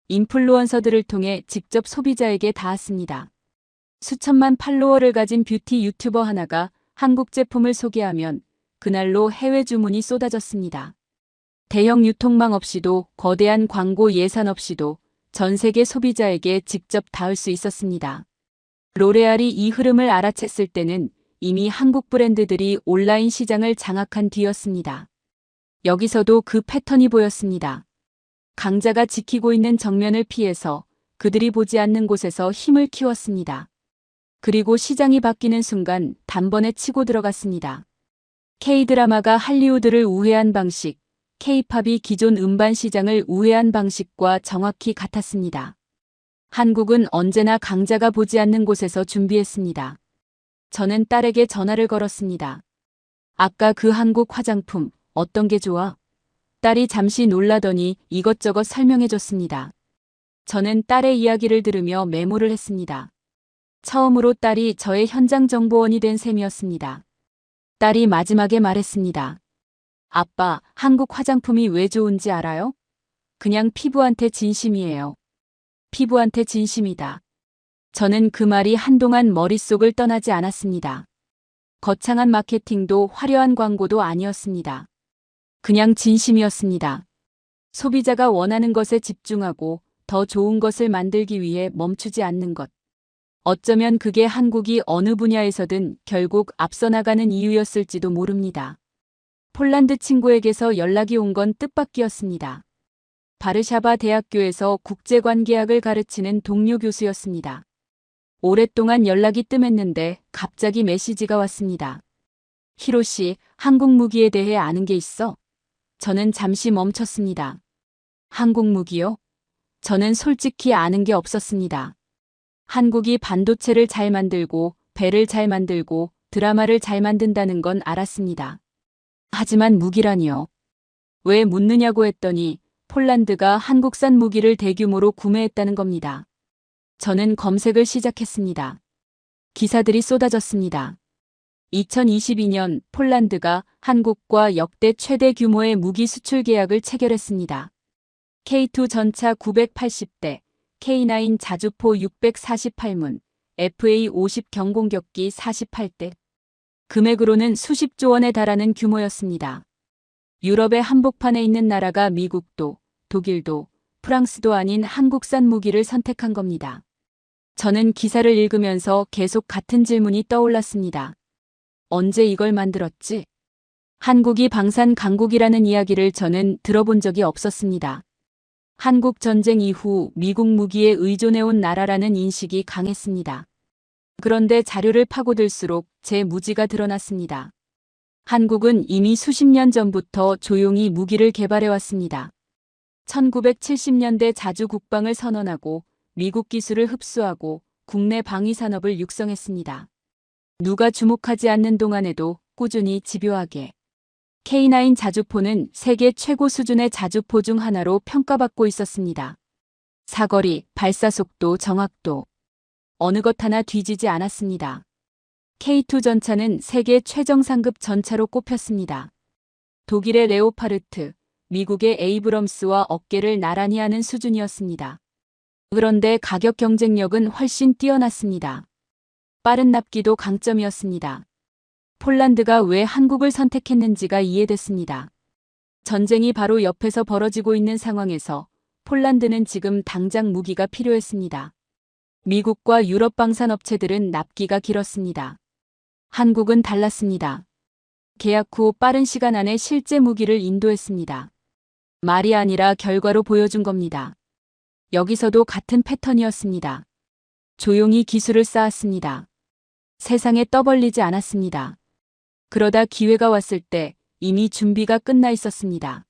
인플루언서들을 통해 직접 소비자에게 닿았습니다. 수천만 팔로워를 가진 뷰티 유튜버 하나가 한국 제품을 소개하면 그날로 해외 주문이 쏟아졌습니다. 대형 유통망 없이도 거대한 광고 예산 없이도 전 세계 소비자에게 직접 닿을 수 있었습니다. 로레알이 이 흐름을 알아챘을 때는 이미 한국 브랜드들이 온라인 시장을 장악한 뒤였습니다. 여기서도 그 패턴이 보였습니다. 강자가 지키고 있는 정면을 피해서 그들이 보지 않는 곳에서 힘을 키웠습니다. 그리고 시장이 바뀌는 순간 단번에 치고 들어갔습니다. K-드라마가 할리우드를 우회한 방식, K-팝이 기존 음반 시장을 우회한 방식과 정확히 같았습니다. 한국은 언제나 강자가 보지 않는 곳에서 준비했습니다. 저는 딸에게 전화를 걸었습니다. 아까 그 한국 화장품 어떤 게 좋아? 딸이 잠시 놀라더니 이것저것 설명해줬습니다. 저는 딸의 이야기를 들으며 메모를 했습니다. 처음으로 딸이 저의 현장 정보원이 된 셈이었습니다. 딸이 마지막에 말했습니다. 아빠, 한국 화장품이 왜 좋은지 알아요? 그냥 피부한테 진심이에요. 피부한테 진심이다. 저는 그 말이 한동안 머릿속을 떠나지 않았습니다. 거창한 마케팅도 화려한 광고도 아니었습니다. 그냥 진심이었습니다. 소비자가 원하는 것에 집중하고 더 좋은 것을 만들기 위해 멈추지 않는 것. 어쩌면 그게 한국이 어느 분야에서든 결국 앞서 나가는 이유였을지도 모릅니다. 폴란드 친구에게서 연락이 온 건 뜻밖이었습니다. 바르샤바 대학교에서 국제관계학을 가르치는 동료 교수였습니다. 오랫동안 연락이 뜸했는데 갑자기 메시지가 왔습니다. 히로시, 한국 무기에 대해 아는 게 있어? 저는 잠시 멈췄습니다. 한국 무기요? 저는 솔직히 아는 게 없었습니다. 한국이 반도체를 잘 만들고 배를 잘 만들고 드라마를 잘 만든다는 건 알았습니다. 하지만 무기라니요. 왜 묻느냐고 했더니 폴란드가 한국산 무기를 대규모로 구매했다는 겁니다. 저는 검색을 시작했습니다. 기사들이 쏟아졌습니다. 2022년 폴란드가 한국과 역대 최대 규모의 무기 수출 계약을 체결했습니다. K2 전차 980대, K9 자주포 648문, FA50 경공격기 48대. 금액으로는 수십조 원에 달하는 규모였습니다. 유럽의 한복판에 있는 나라가 미국도, 독일도, 프랑스도 아닌 한국산 무기를 선택한 겁니다. 저는 기사를 읽으면서 계속 같은 질문이 떠올랐습니다. 언제 이걸 만들었지? 한국이 방산 강국이라는 이야기를 저는 들어본 적이 없었습니다. 한국 전쟁 이후 미국 무기에 의존해온 나라라는 인식이 강했습니다. 그런데 자료를 파고들수록 제 무지가 드러났습니다. 한국은 이미 수십 년 전부터 조용히 무기를 개발해왔습니다. 1970년대 자주 국방을 선언하고 미국 기술을 흡수하고 국내 방위산업을 육성했습니다. 누가 주목하지 않는 동안에도 꾸준히 집요하게. K9 자주포는 세계 최고 수준의 자주포 중 하나로 평가받고 있었습니다. 사거리, 발사속도, 정확도. 어느 것 하나 뒤지지 않았습니다. K2 전차는 세계 최정상급 전차로 꼽혔습니다. 독일의 레오파르트, 미국의 에이브럼스와 어깨를 나란히 하는 수준이었습니다. 그런데 가격 경쟁력은 훨씬 뛰어났습니다. 빠른 납기도 강점이었습니다. 폴란드가 왜 한국을 선택했는지가 이해됐습니다. 전쟁이 바로 옆에서 벌어지고 있는 상황에서 폴란드는 지금 당장 무기가 필요했습니다. 미국과 유럽 방산업체들은 납기가 길었습니다. 한국은 달랐습니다. 계약 후 빠른 시간 안에 실제 무기를 인도했습니다. 말이 아니라 결과로 보여준 겁니다. 여기서도 같은 패턴이었습니다. 조용히 기술을 쌓았습니다. 세상에 떠벌리지 않았습니다. 그러다 기회가 왔을 때 이미 준비가 끝나 있었습니다.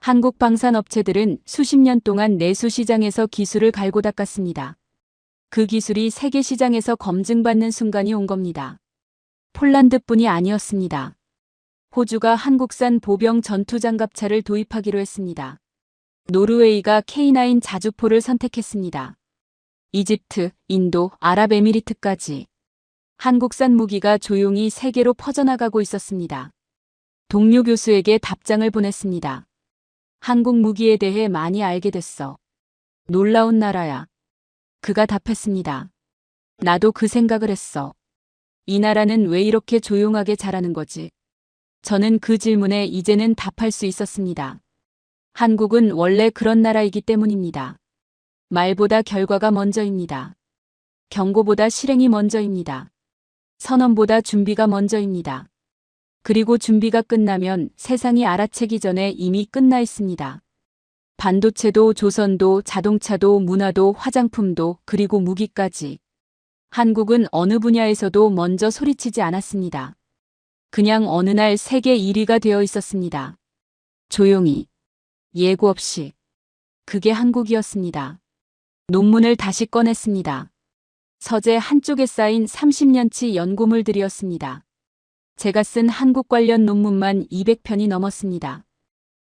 한국 방산업체들은 수십 년 동안 내수 시장에서 기술을 갈고 닦았습니다. 그 기술이 세계 시장에서 검증받는 순간이 온 겁니다. 폴란드뿐이 아니었습니다. 호주가 한국산 보병 전투장갑차를 도입하기로 했습니다. 노르웨이가 K9 자주포를 선택했습니다. 이집트, 인도, 아랍에미리트까지. 한국산 무기가 조용히 세계로 퍼져나가고 있었습니다. 동료 교수에게 답장을 보냈습니다. 한국 무기에 대해 많이 알게 됐어. 놀라운 나라야. 그가 답했습니다. 나도 그 생각을 했어. 이 나라는 왜 이렇게 조용하게 자라는 거지? 저는 그 질문에 이제는 답할 수 있었습니다. 한국은 원래 그런 나라이기 때문입니다. 말보다 결과가 먼저입니다. 경고보다 실행이 먼저입니다. 선언보다 준비가 먼저입니다. 그리고 준비가 끝나면 세상이 알아채기 전에 이미 끝나 있습니다. 반도체도 조선도 자동차도 문화도 화장품도 그리고 무기까지. 한국은 어느 분야에서도 먼저 소리치지 않았습니다. 그냥 어느 날 세계 1위가 되어 있었습니다. 조용히. 예고 없이. 그게 한국이었습니다. 논문을 다시 꺼냈습니다. 서재 한쪽에 쌓인 30년치 연구물들이었습니다. 제가 쓴 한국 관련 논문만 200편이 넘었습니다.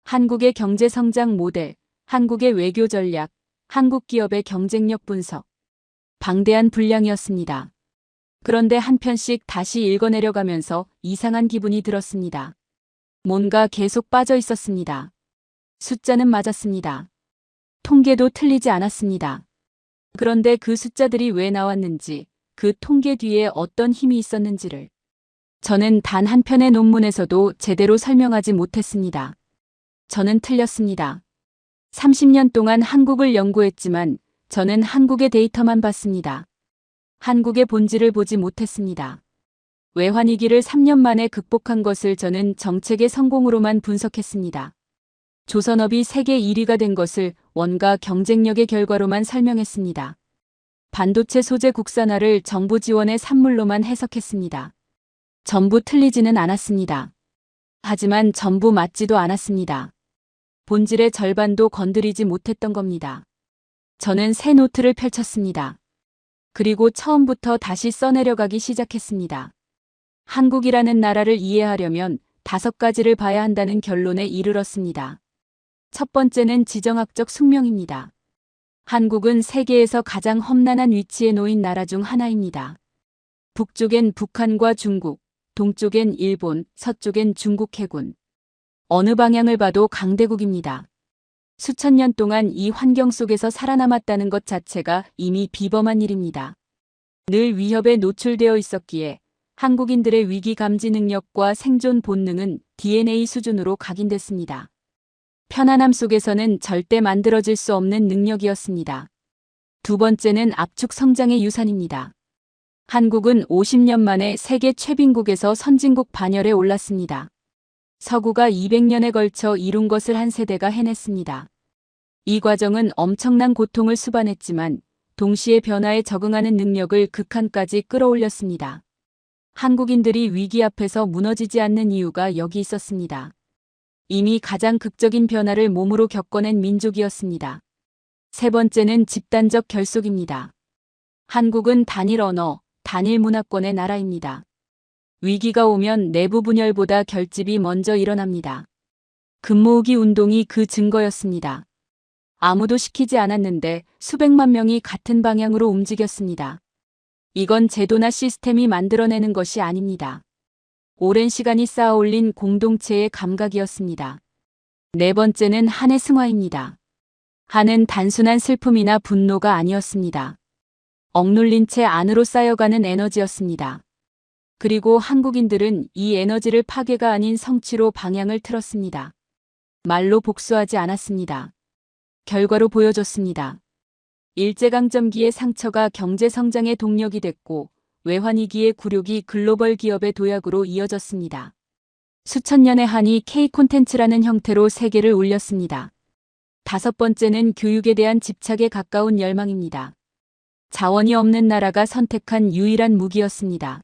한국의 경제 성장 모델, 한국의 외교 전략, 한국 기업의 경쟁력 분석. 방대한 분량이었습니다. 그런데 한 편씩 다시 읽어내려가면서 이상한 기분이 들었습니다. 뭔가 계속 빠져 있었습니다. 숫자는 맞았습니다. 통계도 틀리지 않았습니다. 그런데 그 숫자들이 왜 나왔는지, 그 통계 뒤에 어떤 힘이 있었는지를 저는 단 한 편의 논문에서도 제대로 설명하지 못했습니다. 저는 틀렸습니다. 30년 동안 한국을 연구했지만 저는 한국의 데이터만 봤습니다. 한국의 본질을 보지 못했습니다. 외환위기를 3년 만에 극복한 것을 저는 정책의 성공으로만 분석했습니다. 조선업이 세계 1위가 된 것을 원가 경쟁력의 결과로만 설명했습니다. 반도체 소재 국산화를 정부 지원의 산물로만 해석했습니다. 전부 틀리지는 않았습니다. 하지만 전부 맞지도 않았습니다. 본질의 절반도 건드리지 못했던 겁니다. 저는 새 노트를 펼쳤습니다. 그리고 처음부터 다시 써내려가기 시작했습니다. 한국이라는 나라를 이해하려면 5가지를 봐야 한다는 결론에 이르렀습니다. 첫 번째는 지정학적 숙명입니다. 한국은 세계에서 가장 험난한 위치에 놓인 나라 중 하나입니다. 북쪽엔 북한과 중국, 동쪽엔 일본, 서쪽엔 중국 해군. 어느 방향을 봐도 강대국입니다. 수천 년 동안 이 환경 속에서 살아남았다는 것 자체가 이미 비범한 일입니다. 늘 위협에 노출되어 있었기에 한국인들의 위기 감지 능력과 생존 본능은 DNA 수준으로 각인됐습니다. 편안함 속에서는 절대 만들어질 수 없는 능력이었습니다. 두 번째는 압축 성장의 유산입니다. 한국은 50년 만에 세계 최빈국에서 선진국 반열에 올랐습니다. 서구가 200년에 걸쳐 이룬 것을 한 세대가 해냈습니다. 이 과정은 엄청난 고통을 수반했지만 동시에 변화에 적응하는 능력을 극한까지 끌어올렸습니다. 한국인들이 위기 앞에서 무너지지 않는 이유가 여기 있었습니다. 이미 가장 극적인 변화를 몸으로 겪어낸 민족이었습니다. 세 번째는 집단적 결속입니다. 한국은 단일 언어, 단일 문화권의 나라입니다. 위기가 오면 내부 분열보다 결집이 먼저 일어납니다. 금모으기 운동이 그 증거였습니다. 아무도 시키지 않았는데 수백만 명이 같은 방향으로 움직였습니다. 이건 제도나 시스템이 만들어내는 것이 아닙니다. 오랜 시간이 쌓아올린 공동체의 감각이었습니다. 네 번째는 한의 승화입니다. 한은 단순한 슬픔이나 분노가 아니었습니다. 억눌린 채 안으로 쌓여가는 에너지였습니다. 그리고 한국인들은 이 에너지를 파괴가 아닌 성취로 방향을 틀었습니다. 말로 복수하지 않았습니다. 결과로 보여줬습니다. 일제강점기의 상처가 경제성장의 동력이 됐고 외환위기의 굴욕이 글로벌 기업의 도약으로 이어졌습니다. 수천 년의 한이 K 콘텐츠라는 형태로 세계를 울렸습니다. 다섯 번째는 교육에 대한 집착에 가까운 열망입니다. 자원이 없는 나라가 선택한 유일한 무기였습니다.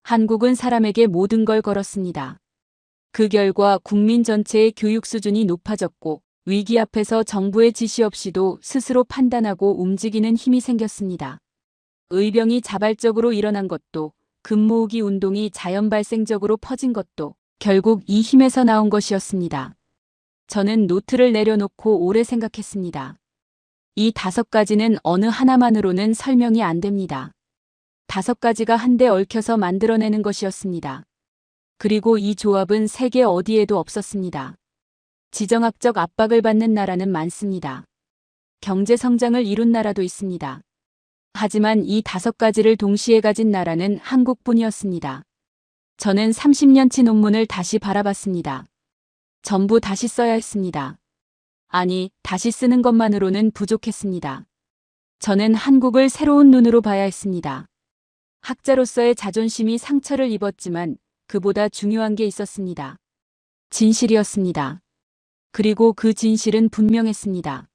한국은 사람에게 모든 걸 걸었습니다. 그 결과 국민 전체의 교육 수준이 높아졌고 위기 앞에서 정부의 지시 없이도 스스로 판단하고 움직이는 힘이 생겼습니다. 의병이 자발적으로 일어난 것도 금모으기 운동이 자연 발생적으로 퍼진 것도 결국 이 힘에서 나온 것이었습니다. 저는 노트를 내려놓고 오래 생각했습니다. 이 5가지는 어느 하나만으로는 설명이 안 됩니다. 5가지가 한데 얽혀서 만들어내는 것이었습니다. 그리고 이 조합은 세계 어디에도 없었습니다. 지정학적 압박을 받는 나라는 많습니다. 경제 성장을 이룬 나라도 있습니다. 하지만 이 5가지를 동시에 가진 나라는 한국뿐이었습니다. 저는 30년치 논문을 다시 바라봤습니다. 전부 다시 써야 했습니다. 아니, 다시 쓰는 것만으로는 부족했습니다. 저는 한국을 새로운 눈으로 봐야 했습니다. 학자로서의 자존심이 상처를 입었지만 그보다 중요한 게 있었습니다. 진실이었습니다. 그리고 그 진실은 분명했습니다.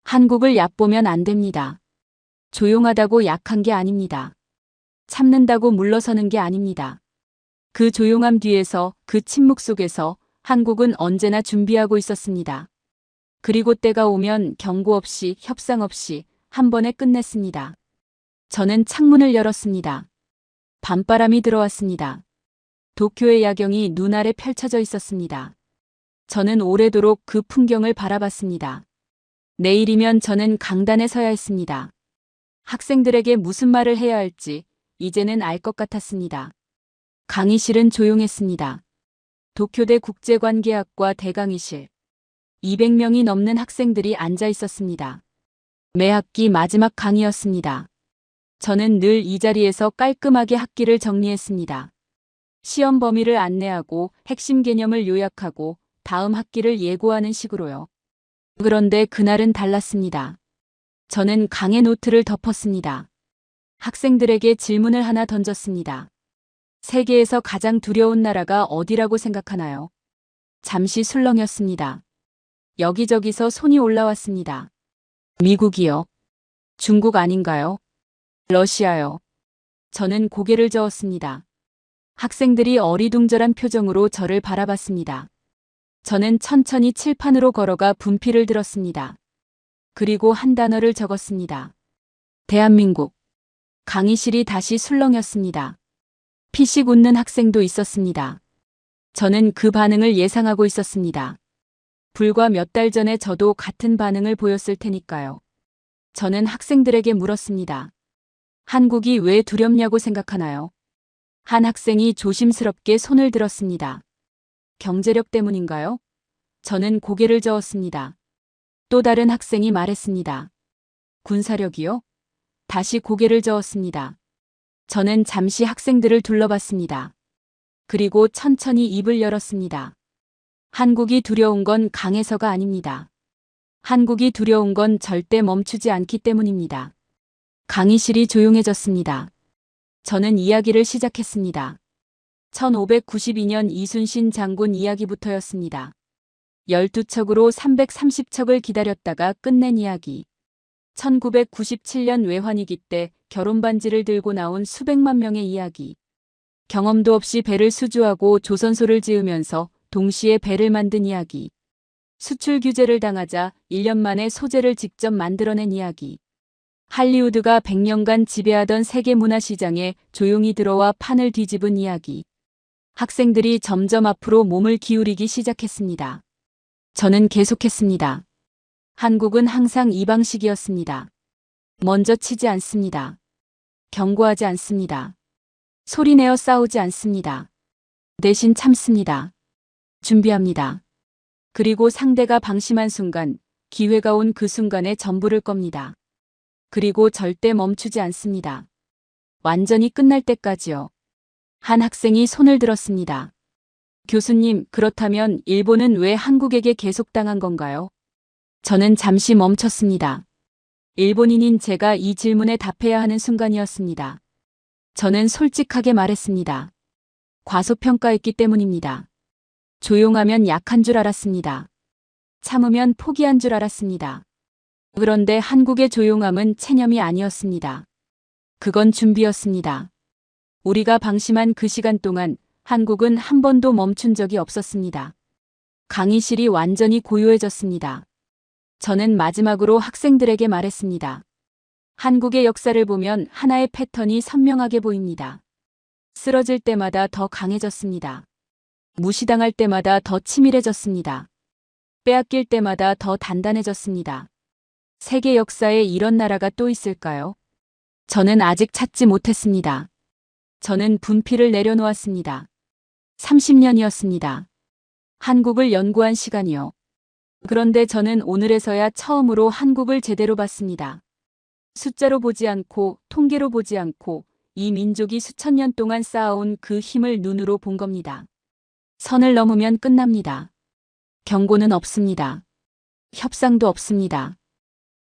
한국을 얕보면 안 됩니다. 조용하다고 약한 게 아닙니다. 참는다고 물러서는 게 아닙니다. 그 조용함 뒤에서, 그 침묵 속에서 한국은 언제나 준비하고 있었습니다. 그리고 때가 오면 경고 없이, 협상 없이 한 번에 끝냈습니다. 저는 창문을 열었습니다. 밤바람이 들어왔습니다. 도쿄의 야경이 눈아래 펼쳐져 있었습니다. 저는 오래도록 그 풍경을 바라봤습니다. 내일이면 저는 강단에 서야 했습니다. 학생들에게 무슨 말을 해야 할지 이제는 알 것 같았습니다. 강의실은 조용했습니다. 도쿄대 국제관계학과 대강의실. 200명이 넘는 학생들이 앉아 있었습니다. 매 학기 마지막 강의였습니다. 저는 늘 이 자리에서 깔끔하게 학기를 정리했습니다. 시험 범위를 안내하고 핵심 개념을 요약하고 다음 학기를 예고하는 식으로요. 그런데 그날은 달랐습니다. 저는 강의 노트를 덮었습니다. 학생들에게 질문을 하나 던졌습니다. 세계에서 가장 두려운 나라가 어디라고 생각하나요? 잠시 술렁였습니다. 여기저기서 손이 올라왔습니다. 미국이요. 중국 아닌가요? 러시아요. 저는 고개를 저었습니다. 학생들이 어리둥절한 표정으로 저를 바라봤습니다. 저는 천천히 칠판으로 걸어가 분필을 들었습니다. 그리고 한 단어를 적었습니다. 대한민국. 강의실이 다시 술렁였습니다. 피식 웃는 학생도 있었습니다. 저는 그 반응을 예상하고 있었습니다. 불과 몇 달 전에 저도 같은 반응을 보였을 테니까요. 저는 학생들에게 물었습니다. 한국이 왜 두렵냐고 생각하나요? 한 학생이 조심스럽게 손을 들었습니다. 경제력 때문인가요? 저는 고개를 저었습니다. 또 다른 학생이 말했습니다. 군사력이요? 다시 고개를 저었습니다. 저는 잠시 학생들을 둘러봤습니다. 그리고 천천히 입을 열었습니다. 한국이 두려운 건 강해서가 아닙니다. 한국이 두려운 건 절대 멈추지 않기 때문입니다. 강의실이 조용해졌습니다. 저는 이야기를 시작했습니다. 1592년 이순신 장군 이야기부터였습니다. 12척으로 330척을 기다렸다가 끝낸 이야기. 1997년 외환위기 때 결혼 반지를 들고 나온 수백만 명의 이야기. 경험도 없이 배를 수주하고 조선소를 지으면서 동시에 배를 만든 이야기. 수출 규제를 당하자 1년 만에 소재를 직접 만들어낸 이야기. 할리우드가 100년간 지배하던 세계 문화 시장에 조용히 들어와 판을 뒤집은 이야기. 학생들이 점점 앞으로 몸을 기울이기 시작했습니다. 저는 계속했습니다. 한국은 항상 이 방식이었습니다. 먼저 치지 않습니다. 경고하지 않습니다. 소리내어 싸우지 않습니다. 대신 참습니다. 준비합니다. 그리고 상대가 방심한 순간, 기회가 온 그 순간에 전부를 겁니다. 그리고 절대 멈추지 않습니다. 완전히 끝날 때까지요. 한 학생이 손을 들었습니다. 교수님, 그렇다면 일본은 왜 한국에게 계속 당한 건가요? 저는 잠시 멈췄습니다. 일본인인 제가 이 질문에 답해야 하는 순간이었습니다. 저는 솔직하게 말했습니다. 과소평가했기 때문입니다. 조용하면 약한 줄 알았습니다. 참으면 포기한 줄 알았습니다. 그런데 한국의 조용함은 체념이 아니었습니다. 그건 준비였습니다. 우리가 방심한 그 시간 동안 한국은 한 번도 멈춘 적이 없었습니다. 강의실이 완전히 고요해졌습니다. 저는 마지막으로 학생들에게 말했습니다. 한국의 역사를 보면 하나의 패턴이 선명하게 보입니다. 쓰러질 때마다 더 강해졌습니다. 무시당할 때마다 더 치밀해졌습니다. 빼앗길 때마다 더 단단해졌습니다. 세계 역사에 이런 나라가 또 있을까요? 저는 아직 찾지 못했습니다. 저는 분필을 내려놓았습니다. 30년이었습니다. 한국을 연구한 시간이요. 그런데 저는 오늘에서야 처음으로 한국을 제대로 봤습니다. 숫자로 보지 않고, 통계로 보지 않고, 이 민족이 수천 년 동안 쌓아온 그 힘을 눈으로 본 겁니다. 선을 넘으면 끝납니다. 경고는 없습니다. 협상도 없습니다.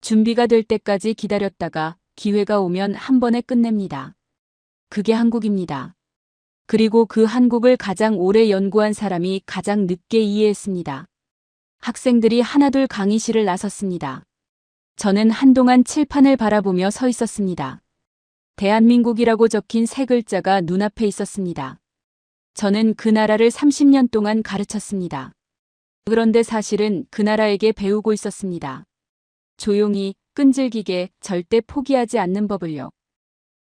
준비가 될 때까지 기다렸다가 기회가 오면 한 번에 끝냅니다. 그게 한국입니다. 그리고 그 한국을 가장 오래 연구한 사람이 가장 늦게 이해했습니다. 학생들이 하나둘 강의실을 나섰습니다. 저는 한동안 칠판을 바라보며 서 있었습니다. 대한민국이라고 적힌 세 글자가 눈앞에 있었습니다. 저는 그 나라를 30년 동안 가르쳤습니다. 그런데 사실은 그 나라에게 배우고 있었습니다. 조용히, 끈질기게, 절대 포기하지 않는 법을요.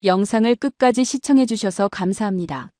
영상을 끝까지 시청해 주셔서 감사합니다.